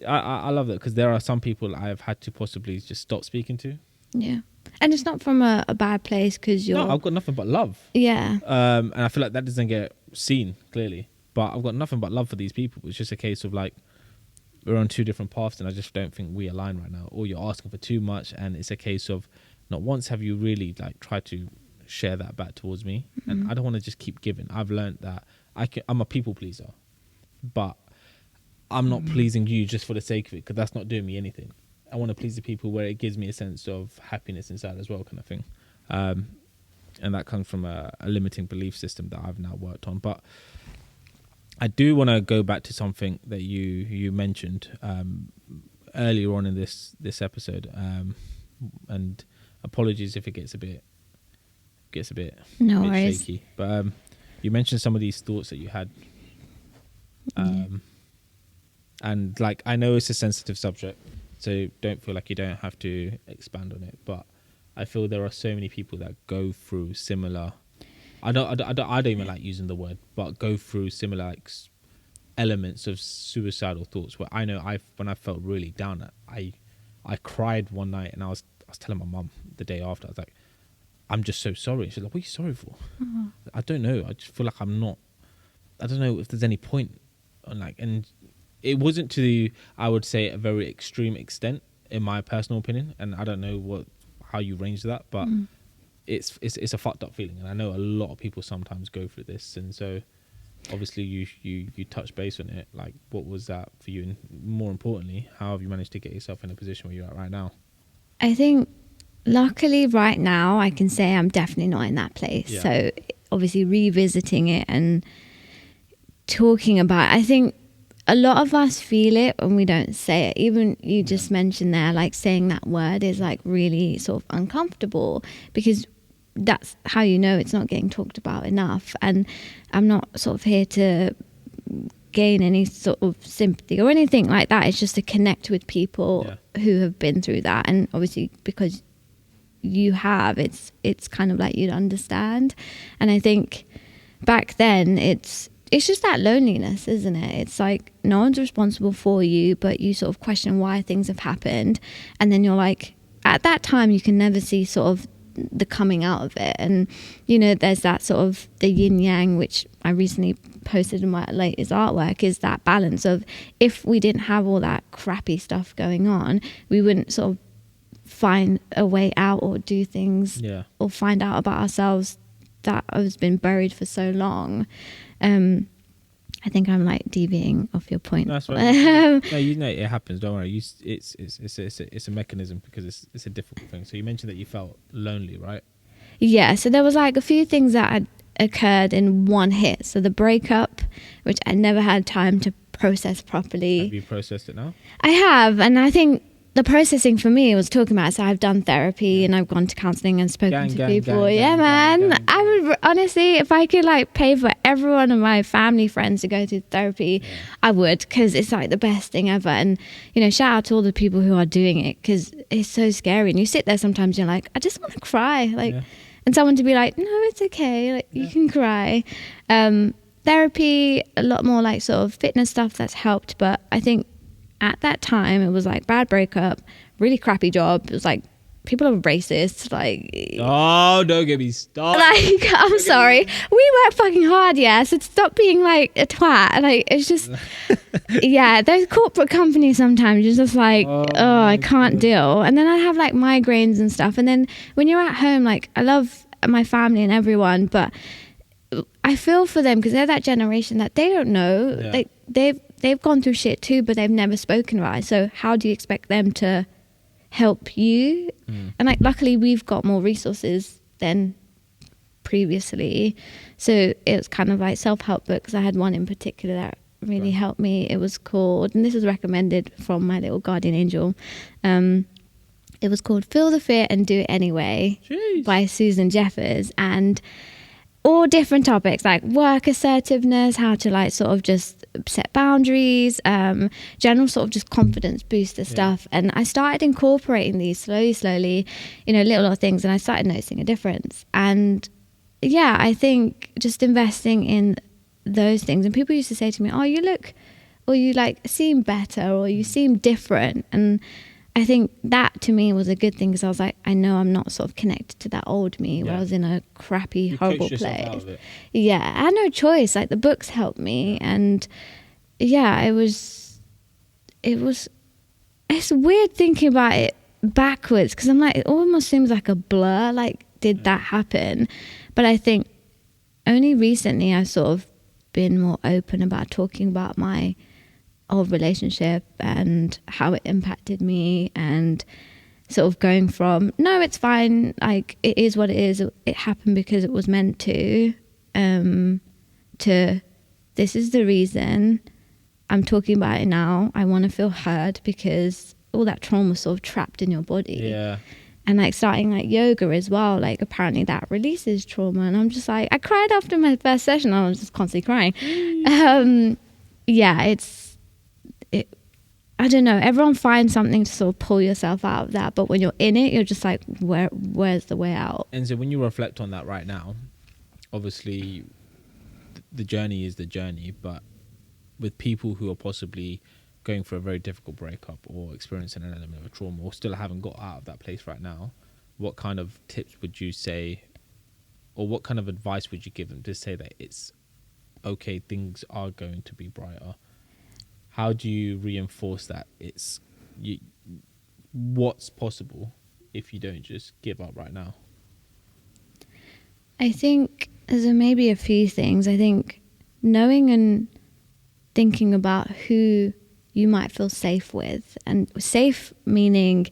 I love that, because there are some people I've had to possibly just stop speaking to. And it's not from a bad place, because you're... No, I've got nothing but love. And I feel like that doesn't get seen clearly, but I've got nothing but love for these people. It's just a case of like, we're on 2 different paths, and I just don't think we align right now, or you're asking for too much. And it's a case of, not once have you really like tried to share that back towards me. And I don't want to just keep giving. I've learned that I'm a people pleaser, but I'm not pleasing you just for the sake of it, because that's not doing me anything. I want to please the people where it gives me a sense of happiness inside as well, kind of thing. And that comes from a limiting belief system that I've now worked on. But I do want to go back to something that you mentioned earlier on in this episode. And apologies if it gets a bit no worries. shaky. But You mentioned some of these thoughts that you had. And like, I know it's a sensitive subject, so don't feel like you don't have to expand on it. But I feel there are so many people that go through similar. I don't even like using the word, but go through similar like elements of suicidal thoughts. Where I know when I felt really down, I cried one night, and I was telling my mum the day after. I was like, I'm just so sorry. She's like, what are you sorry for? I don't know. I just feel like I'm not. I don't know if there's any point on like, and it wasn't to, I would say, a very extreme extent in my personal opinion, and I don't know how you range that, but it's a fucked up feeling, and I know a lot of people sometimes go through this, and so obviously you touch base on it. Like, what was that for you, and more importantly, how have you managed to get yourself in a position where you're at right now? I think luckily right now I can say I'm definitely not in that place. Yeah. So obviously revisiting it and talking about it, I think a lot of us feel it when we don't say it. Even you just mentioned there, like saying that word is like really sort of uncomfortable, because that's how you know it's not getting talked about enough. And I'm not sort of here to gain any sort of sympathy or anything like that. It's just to connect with people who have been through that. And obviously because you have, it's kind of like you'd understand. And I think back then it's just that loneliness, isn't it? It's like no one's responsible for you, but you sort of question why things have happened. And then you're like, at that time, you can never see sort of the coming out of it. And, you know, there's that sort of the yin yang, which I recently posted in my latest artwork, is that balance of, if we didn't have all that crappy stuff going on, we wouldn't sort of find a way out or do things or find out about ourselves that has been buried for so long. I think I'm like deviating off your point. That's right. No, you know it happens. Don't worry. It's a mechanism, because it's a difficult thing. So you mentioned that you felt lonely, right? Yeah. So there was like a few things that had occurred in one hit. So the breakup, which I never had time to process properly. Have you processed it now? I have, and I think the processing for me was talking about, so I've done therapy and I've gone to counselling and spoken to people. I would honestly, if I could like pay for every one of my family friends to go to therapy, I would, because it's like the best thing ever. And, you know, shout out to all the people who are doing it, because it's so scary. And you sit there sometimes, you're like, I just want to cry. Like, and someone to be like, no, it's okay. Like, you can cry. Therapy, a lot more like sort of fitness stuff that's helped. But I think at that time, it was like bad breakup, really crappy job. It was like, people are racist. Like, oh, don't get me started. Like, I'm sorry. We work fucking hard, yeah. So stop being like a twat. Like, it's just, those corporate companies sometimes you're just like, I can't deal. And then I have like migraines and stuff. And then when you're at home, like, I love my family and everyone, but I feel for them, because they're that generation that they don't know. Like, they've gone through shit too, but they've never spoken about it. So how do you expect them to help you? And like, luckily we've got more resources than previously. So it was kind of like self-help books. I had one in particular that really helped me. It was called, and this was recommended from my little guardian angel, it was called Feel the Fear and Do It Anyway by Susan Jeffers. And all different topics like work assertiveness, how to like sort of just set boundaries, general sort of just confidence booster stuff. And I started incorporating these slowly, you know, little things, and I started noticing a difference. And yeah, I think just investing in those things. And people used to say to me, oh, you look, or you like seem better, or you seem different. And I think that to me was a good thing, because I was like, I know I'm not sort of connected to that old me where I was in a crappy, horrible place. Yeah, I had no choice. Like, the books helped me. And yeah, it's weird thinking about it backwards, because I'm like, it almost seems like a blur. Like, did that happen? But I think only recently I've sort of been more open about talking about my old relationship and how it impacted me, and sort of going from, no, it's fine, like, it is what it is, it happened because it was meant to this is the reason I'm talking about it now. I want to feel heard, because all that trauma was sort of trapped in your body. and like starting like yoga as well, like apparently that releases trauma. And I'm just like, I cried after my first session. I was just constantly crying. Yeah, I don't know, everyone finds something to sort of pull yourself out of that, but when you're in it, you're just like, where's the way out? And so when you reflect on that right now, obviously the journey is the journey, but with people who are possibly going through a very difficult breakup or experiencing an element of a trauma or still haven't got out of that place right now, what kind of tips would you say, or what kind of advice would you give them to say that it's okay, things are going to be brighter? How do you reinforce that what's possible if you don't just give up right now? I think there's maybe a few things. I think knowing and thinking about who you might feel safe with, and safe meaning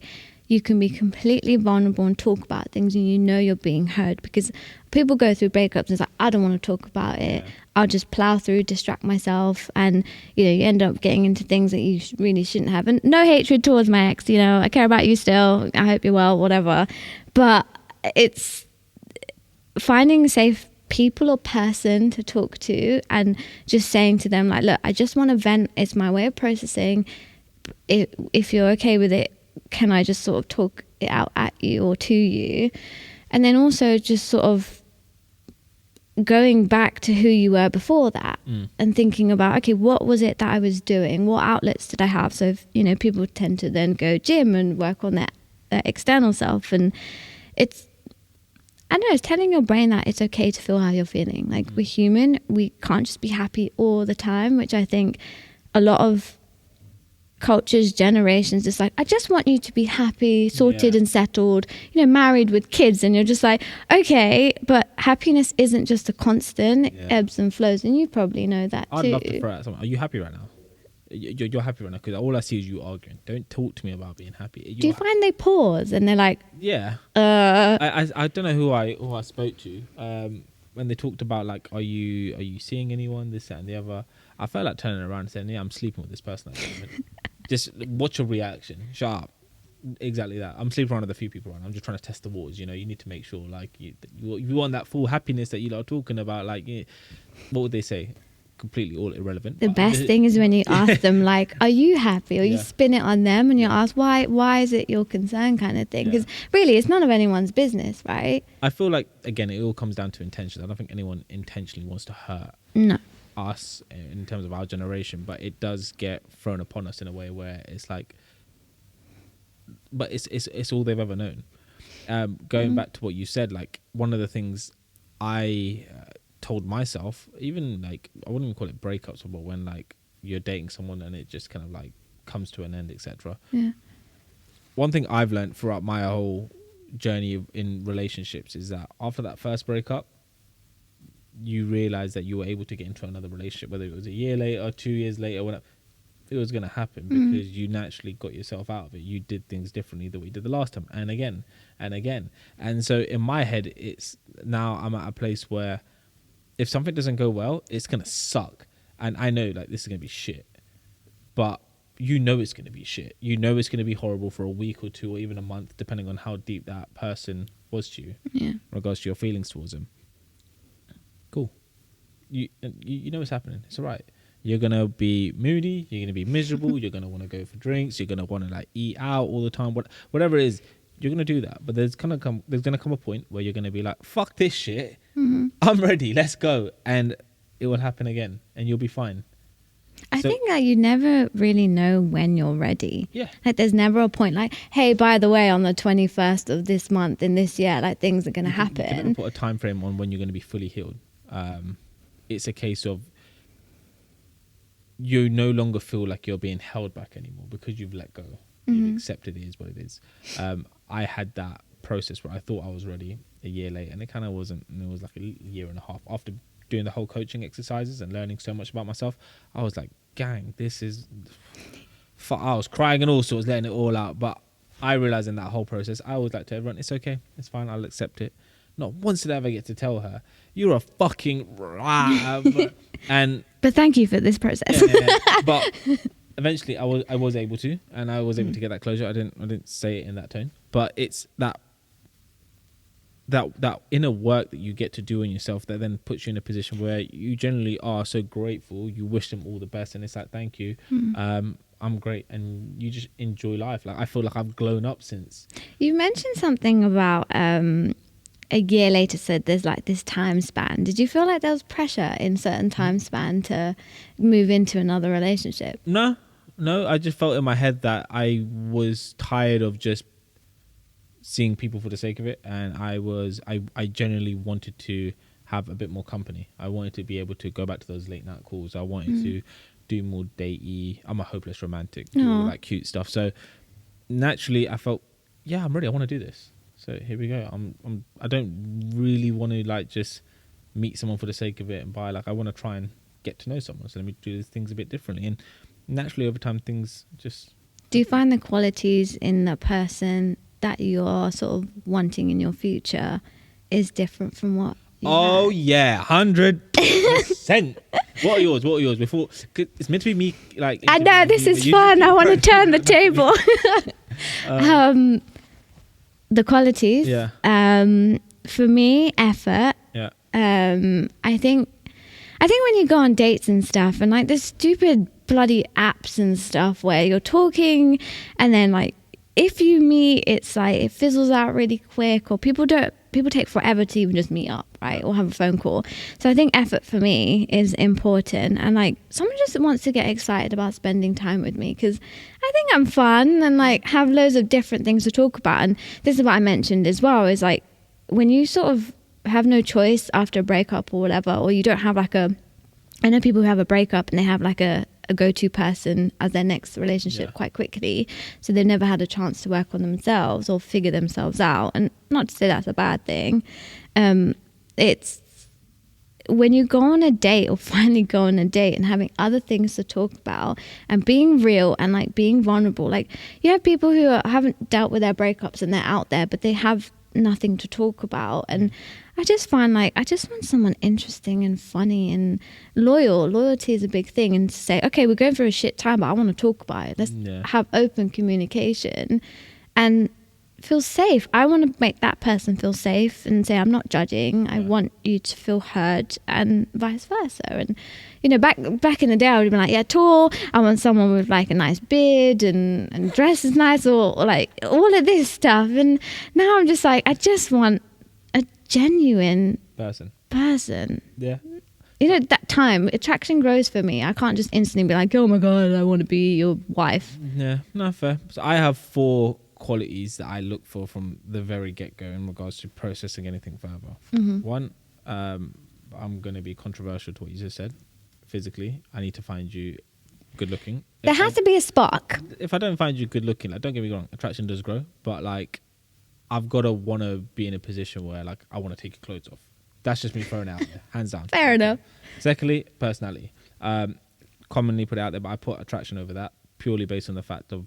you can be completely vulnerable and talk about things and you know you're being heard, because people go through breakups and it's like, I don't want to talk about it. Yeah. I'll just plow through, distract myself, and you end up getting into things that you really shouldn't have. And no hatred towards my ex, I care about you still, I hope you're well, whatever. But it's finding safe people or person to talk to and just saying to them like, look, I just want to vent, it's my way of processing. If you're okay with it, can I just sort of talk it out at you or to you? And then also just sort of going back to who you were before that and thinking about, okay, what was it that I was doing? What outlets did I have? So, if, people tend to then go gym and work on their external self. And it's telling your brain that it's okay to feel how you're feeling. Like we're human. We can't just be happy all the time, which I think a lot of cultures, generations, it's like, I just want you to be happy, sorted and settled, married with kids. And you're just like, okay, but happiness isn't just a constant, it ebbs and flows. And you probably know that too. I'd love to throw out something. Are you happy right now? You're happy right now? Because all I see is you arguing. Don't talk to me about being happy. Do you find they pause and they're like, yeah. I don't know who I spoke to when they talked about like, are you seeing anyone, this, that and the other. I felt like turning around and saying, yeah, I'm sleeping with this person at the moment. Just watch your reaction. Shut up. Exactly that. I'm sleeping around with a few people around. I'm just trying to test the waters. You need to make sure like you want that full happiness that you lot are talking about. Like, what would they say? Completely all irrelevant. The best thing is when you ask them like, are you happy? Or you spin it on them and you ask, why is it your concern, kind of thing? Because really it's none of anyone's business, right? I feel like, again, it all comes down to intentions. I don't think anyone intentionally wants to hurt us in terms of our generation, but it does get thrown upon us in a way where it's like, but it's all they've ever known. Going back to what you said, like one of the things I told myself, even like, I wouldn't even call it breakups, but when like you're dating someone and it just kind of like comes to an end, etc. One thing I've learned throughout my whole journey in relationships is that after that first breakup, you realize that you were able to get into another relationship, whether it was a year later, 2 years later, whatever. It was going to happen because you naturally got yourself out of it. You did things differently than we did the last time, and again and again. And so in my head, it's now I'm at a place where if something doesn't go well, it's going to suck. And I know like this is going to be shit, but it's going to be shit. It's going to be horrible for a week or two or even a month, depending on how deep that person was to you in regards to your feelings towards them. Cool. You know what's happening. It's all right. You're going to be moody. You're going to be miserable. You're going to want to go for drinks. You're going to want to like eat out all the time. Whatever it is, you're going to do that. But there's going to come a point where you're going to be like, fuck this shit. I'm ready. Let's go. And it will happen again and you'll be fine. I think that you never really know when you're ready. Yeah. Like there's never a point like, hey, by the way, on the 21st of this month in this year, like things are going to happen. You can never put a time frame on when you're going to be fully healed. It's a case of you no longer feel like you're being held back anymore because you've let go. You've accepted it is what it is. I had that process where I thought I was ready a year later and it kind of wasn't. And it was like a year and a half after doing the whole coaching exercises and learning so much about myself. I was like, gang, this is... I was crying and all sorts, letting it all out. But I realized in that whole process, I always like to everyone, it's okay, it's fine, I'll accept it. Not once did I ever get to tell her, you're a fucking... But thank you for this process. But eventually I was able to, and I was able to get that closure. I didn't say it in that tone, but it's that that inner work that you get to do on yourself that then puts you in a position where you generally are so grateful. You wish them all the best, and it's like, thank you. I'm great, and you just enjoy life. Like I feel like I've grown up since. You mentioned something about a year later, said there's like this time span. Did you feel like there was pressure in certain time span to move into another relationship? No, I just felt in my head that I was tired of just seeing people for the sake of it, and I genuinely wanted to have a bit more company. I wanted to be able to go back to those late night calls. I wanted to do more datey. I'm a hopeless romantic, do all that cute stuff. So naturally I felt, yeah, I'm ready. I want to do this. So here we go. I don't really want to like just meet someone for the sake of it and buy. Like I want to try and get to know someone. So let me do things a bit differently. And naturally over time things just. Do you find the qualities in the person that you're sort of wanting in your future is different from what you had? Yeah, 100%. What are yours? Before, it's meant to be me. Like I know this is fun. I want to turn the table. The qualities. Yeah. For me, effort. Yeah. I think when you go on dates and stuff, and like this stupid bloody apps and stuff where you're talking, and then like if you meet, it's like it fizzles out really quick, or people take forever to even just meet up, right, or have a phone call. So I think effort for me is important, and like someone just wants to get excited about spending time with me because I think I'm fun and like have loads of different things to talk about. And this is what I mentioned as well, is like when you sort of have no choice after a breakup or whatever, or you don't have like I know people who have a breakup and they have like a go-to person as their next relationship quite quickly, so they've never had a chance to work on themselves or figure themselves out. And not to say that's a bad thing, it's when you go on a date or finally go on a date and having other things to talk about and being real and like being vulnerable. Like you have people who haven't dealt with their breakups and they're out there, but they have nothing to talk about. And I just find like I just want someone interesting and funny and loyal. Loyalty is a big thing, and to say, okay, we're going through a shit time, but I want to talk about it. Let's have open communication and feel safe. I want to make that person feel safe and say, I'm not judging. I want you to feel heard, and vice versa. And you know, back in the day, I would have been like, yeah, tall. I want someone with like a nice beard and dress is nice, or like all of this stuff. And now I'm just like, I just want a genuine person. Yeah. You know, that time attraction grows for me. I can't just instantly be like, oh my God, I want to be your wife. Yeah, no, fair. So I have 4 qualities that I look for from the very get-go in regards to processing anything further. One, I'm going to be controversial to what you just said. Physically, I need to find you good looking. There has to be a spark. If I don't find you good looking, like, don't get me wrong, attraction does grow, but like I've got to want to be in a position where like I want to take your clothes off. That's just me throwing it out there, hands down. Fair enough. Secondly, personality. Commonly put it out there, but I put attraction over that purely based on the fact of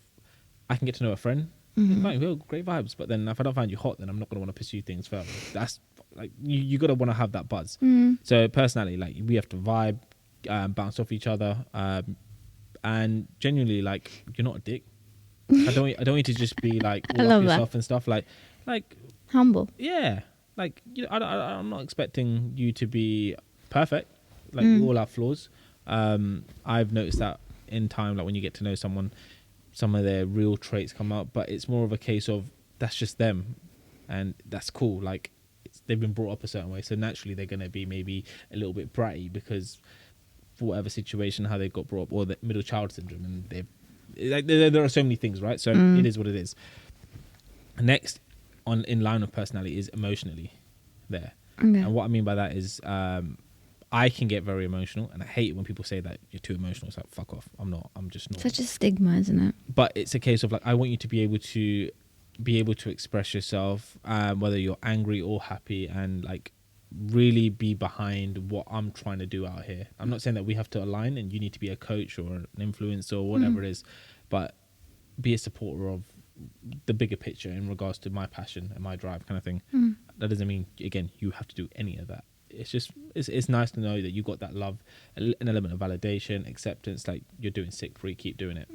I can get to know a friend. Fine, well, great vibes, but then if I don't find you hot, then I'm not going to want to pursue things further. That's like you got to want to have that buzz. So personality, like we have to vibe, bounce off each other, and genuinely, like you're not a dick. I don't want you to just be like all up yourself and stuff. Like humble. Yeah, like you know, I'm not expecting you to be perfect. Like we all have flaws. I've noticed that in time, like when you get to know someone, some of their real traits come out, but it's more of a case of that's just them, and that's cool. Like they've been brought up a certain way, so naturally they're going to be maybe a little bit bratty because for whatever situation, how they got brought up, or the middle child syndrome, and they've like there are so many things, right? So it is what it is. Next, in line of personality is emotionally there, and what I mean by that is I can get very emotional, and I hate it when people say that you're too emotional. It's like, fuck off. I'm not. I'm just not. Such a stigma, isn't it? But it's a case of like, I want you to be able to express yourself, whether you're angry or happy, and like really be behind what I'm trying to do out here. I'm not saying that we have to align and you need to be a coach or an influencer or whatever it is, but be a supporter of the bigger picture in regards to my passion and my drive kind of thing. That doesn't mean, again, you have to do any of that. It's just it's nice to know that you got that love, an element of validation, acceptance, like you're doing sick free, keep doing it.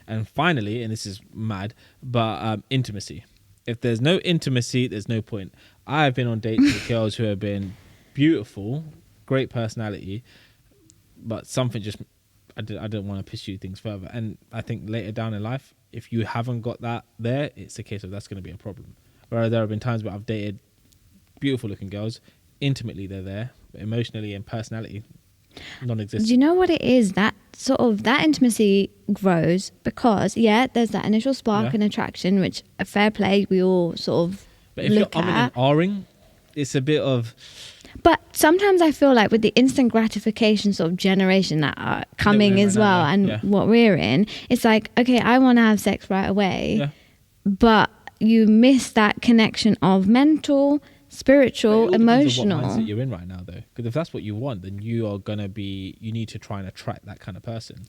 And finally, and this is mad, but intimacy. If there's no intimacy, there's no point. I've been on dates with girls who have been beautiful, great personality, but something just I didn't want to pursue things further. And I think later down in life, if you haven't got that there, it's a case of that's going to be a problem. Whereas there have been times where I've dated beautiful looking girls, intimately they're there, but emotionally and personality non-existent. Do you know what it is? That sort of that intimacy grows because there's that initial spark and attraction, which a fair play we all sort of but if look you're umming and ahhing, it's a bit of. But sometimes I feel like with the instant gratification sort of generation that are coming as well, and what we're in, it's like, okay, I want to have sex right away, but you miss that connection of mental, spiritual, emotional. What mindset you're in right now, though, because if that's what you want, then you need to try and attract that kind of person,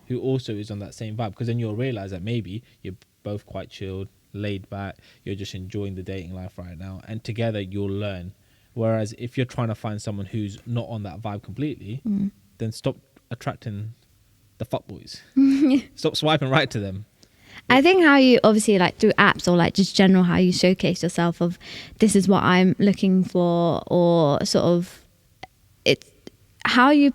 who also is on that same vibe, because then you'll realize that maybe you're both quite chilled, laid back, you're just enjoying the dating life right now, and together you'll learn. Whereas if you're trying to find someone who's not on that vibe completely, then stop attracting the fuckboys. Stop swiping right to them. I think how you obviously like through apps or like just general how you showcase yourself of this is what I'm looking for, or sort of it's how you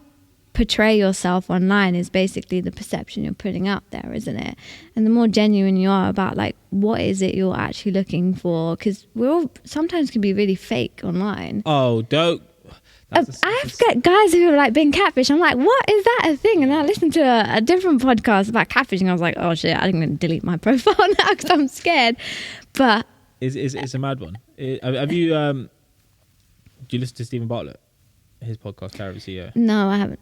portray yourself online is basically the perception you're putting out there, isn't it? And the more genuine you are about like what is it you're actually looking for, because we're all sometimes can be really fake online. Oh, don't. I've got guys who are like being catfished. I'm like, what is that a thing? And I listened to a different podcast about catfishing. I was like, oh shit, I'm going to delete my profile now because I'm scared. But it's a mad one. Have you do you listen to Stephen Bartlett, his podcast, Charity CEO? No, I haven't.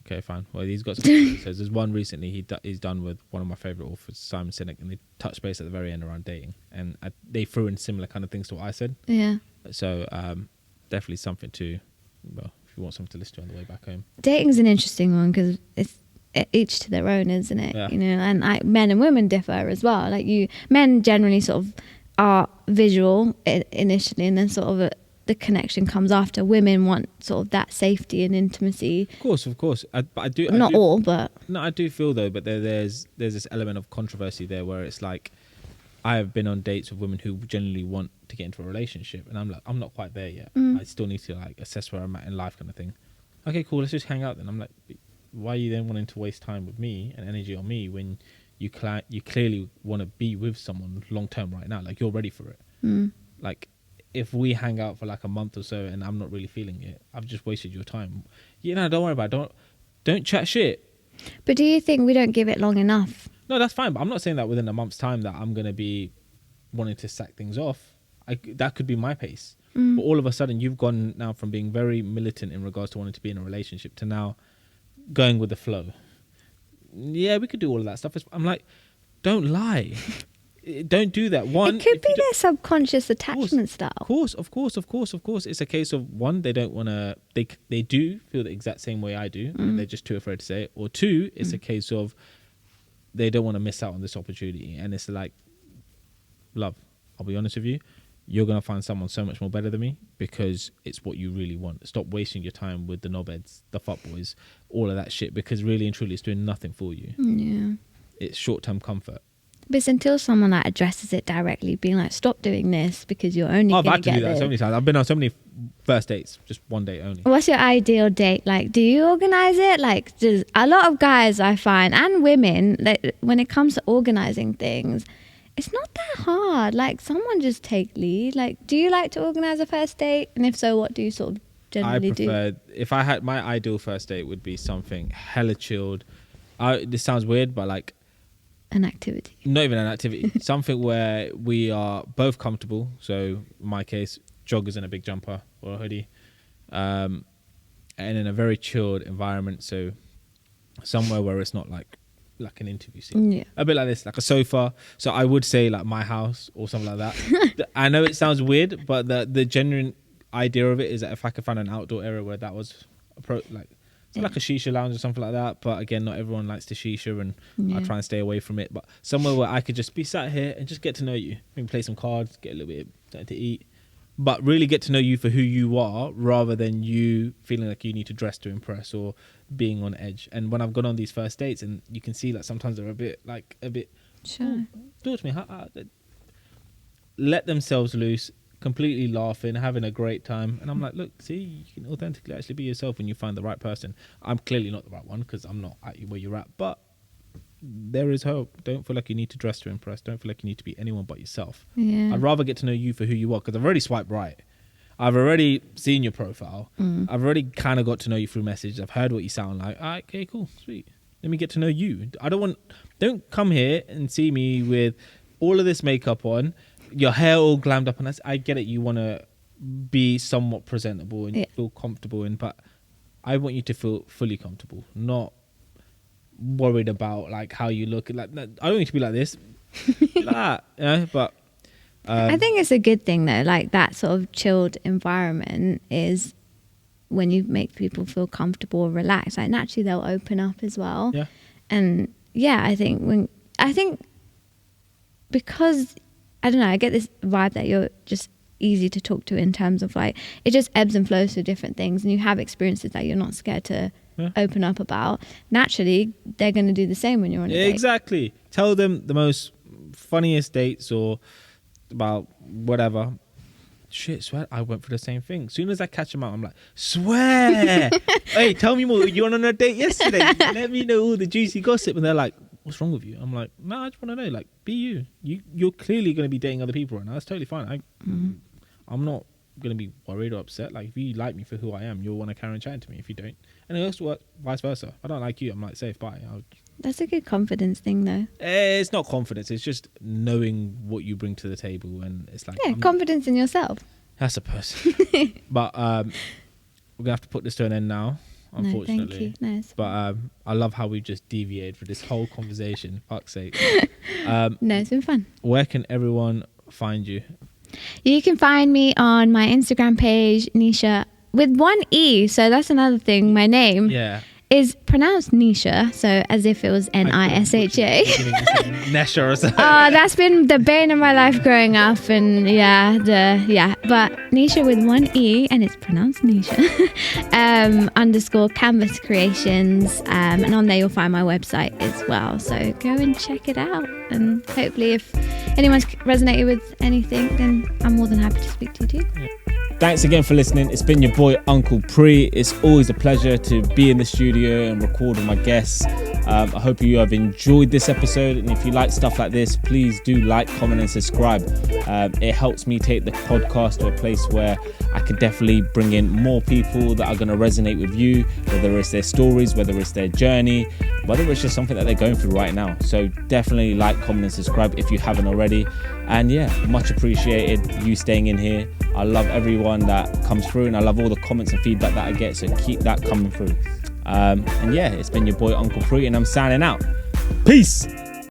Okay, fine. Well, he's got some episodes. There's one recently he's done with one of my favourite authors, Simon Sinek, and they touched base at the very end around dating, and they threw in similar kind of things to what I said. Yeah. So definitely something to, well, if you want something to listen to on the way back home. Dating's an interesting one because it's each to their own, isn't it? Yeah. You know, and men and women differ as well. Like men generally sort of are visual initially, and then sort of the connection comes after. Women want sort of that safety and intimacy. Of course. I do feel though, but there's this element of controversy there where it's like I have been on dates with women who genuinely want to get into a relationship, and I'm like, I'm not quite there yet. I still need to like assess where I'm at in life, kind of thing. Okay, cool. Let's just hang out then. I'm like, why are you then wanting to waste time with me and energy on me when you clearly want to be with someone long term right now? Like you're ready for it. Like, if we hang out for like a month or so and I'm not really feeling it, I've just wasted your time. Don't worry about it. Don't chat shit. But do you think we don't give it long enough? No, that's fine. But I'm not saying that within a month's time that I'm going to be wanting to sack things off. That could be my pace. But all of a sudden you've gone now from being very militant in regards to wanting to be in a relationship to now going with the flow. Yeah, we could do all of that stuff. I'm like, don't lie. Don't do that. One, it could be their subconscious attachment style. Of course. It's a case of one, they don't want to. They do feel the exact same way I do, and they're just too afraid to say it. Or two, it's a case of they don't want to miss out on this opportunity, and it's like, love. I'll be honest with you. You're gonna find someone so much more better than me because it's what you really want. Stop wasting your time with the knobheads, the fuckboys, all of that shit. Because really and truly, it's doing nothing for you. Yeah. It's short-term comfort. But it's until someone like addresses it directly, being like, stop doing this because you're only I've going had to do that so many times. I've been on so many first dates, just one date only. What's your ideal date? Like, do you organize it? Like, a lot of guys I find, and women, like, when it comes to organizing things, it's not that hard. Like, someone just take lead. Like, do you like to organize a first date? And if so, what do you sort of generally do? If I had my ideal first date would be something hella chilled. This sounds weird, but like, an activity. Not even an activity. Something where we are both comfortable. So in my case, joggers and a big jumper or a hoodie. And in a very chilled environment. So somewhere where it's not like an interview scene. Yeah. A bit like this, like a sofa. So I would say like my house or something like that. I know it sounds weird, but the genuine idea of it is that if I could find an outdoor area where that was like a shisha lounge or something like that, but again, not everyone likes the shisha, and I try and stay away from it. But somewhere where I could just be sat here and just get to know you, maybe play some cards, get a little bit of something to eat, but really get to know you for who you are, rather than you feeling like you need to dress to impress or being on edge. And when I've gone on these first dates, and you can see like sometimes they're a bit sure. Talk to me. Let themselves loose. completely laughing, having a great time. And I'm like, look, see, you can authentically actually be yourself when you find the right person. I'm clearly not the right one because I'm not at where you're at, but there is hope. Don't feel like you need to dress to impress. Don't feel like you need to be anyone but yourself. Yeah. I'd rather get to know you for who you are, because I've already swiped right. I've already seen your profile. I've already kind of got to know you through message. I've heard what you sound like. All right, okay, cool, sweet. Let me get to know you. Don't come here and see me with all of this makeup on, your hair all glammed up, and I get it. You want to be somewhat presentable and feel comfortable in, but I want you to feel fully comfortable, not worried about like how you look. Like, I don't want you to be like this, like that, but. I think it's a good thing though, like that sort of chilled environment is when you make people feel comfortable or relaxed, like naturally they'll open up as well. Yeah. And yeah, I think because I don't know, I get this vibe that you're just easy to talk to in terms of like it just ebbs and flows through different things, and you have experiences that you're not scared to open up about. Naturally, they're going to do the same when you're on a date. Exactly. Tell them the most funniest dates or about whatever. Shit, swear, I went for the same thing. As soon as I catch them out, I'm like, swear. Hey, tell me more. You went on a date yesterday. Let me know all the juicy gossip. And they're like, what's wrong with you? I'm like, no, I just want to know. Like, be you. You're clearly going to be dating other people right now. That's totally fine. I'm not going to be worried or upset. Like, if you like me for who I am, you'll want to carry on chatting to me. If you don't, and it also works vice versa. I don't like you, I'm like, safe, bye. That's a good confidence thing though. It's not confidence. It's just knowing what you bring to the table, and it's like confidence in yourself. That's a person. But we're gonna have to put this to an end now, unfortunately. No, thank you. Nice. But I love how we just deviated for this whole conversation. Fuck's sake. No, it's been fun. Where can everyone find you? You can find me on my Instagram page, Nesha, with one E. So that's another thing. My name. Yeah. Is pronounced Nesha, so as if it was Nisha. Nesha or something. Oh, that's been the bane of my life growing up, and but Nesha with one E, and it's pronounced Nesha. _ Canvas Creations, and on there you'll find my website as well. So go and check it out, and hopefully, if anyone's resonated with anything, then I'm more than happy to speak to you too. Yeah. Thanks again for listening. It's been your boy, Uncle Pre. It's always a pleasure to be in the studio and record with my guests. I hope you have enjoyed this episode. And if you like stuff like this, please do like, comment and subscribe. It helps me take the podcast to a place where I can definitely bring in more people that are going to resonate with you, whether it's their stories, whether it's their journey, whether it's just something that they're going through right now. So definitely like, comment and subscribe if you haven't already. And yeah, much appreciated you staying in here. I love everyone that comes through, and I love all the comments and feedback that I get, so keep that coming through. And yeah, it's been your boy Uncle Pre, and I'm signing out. Peace.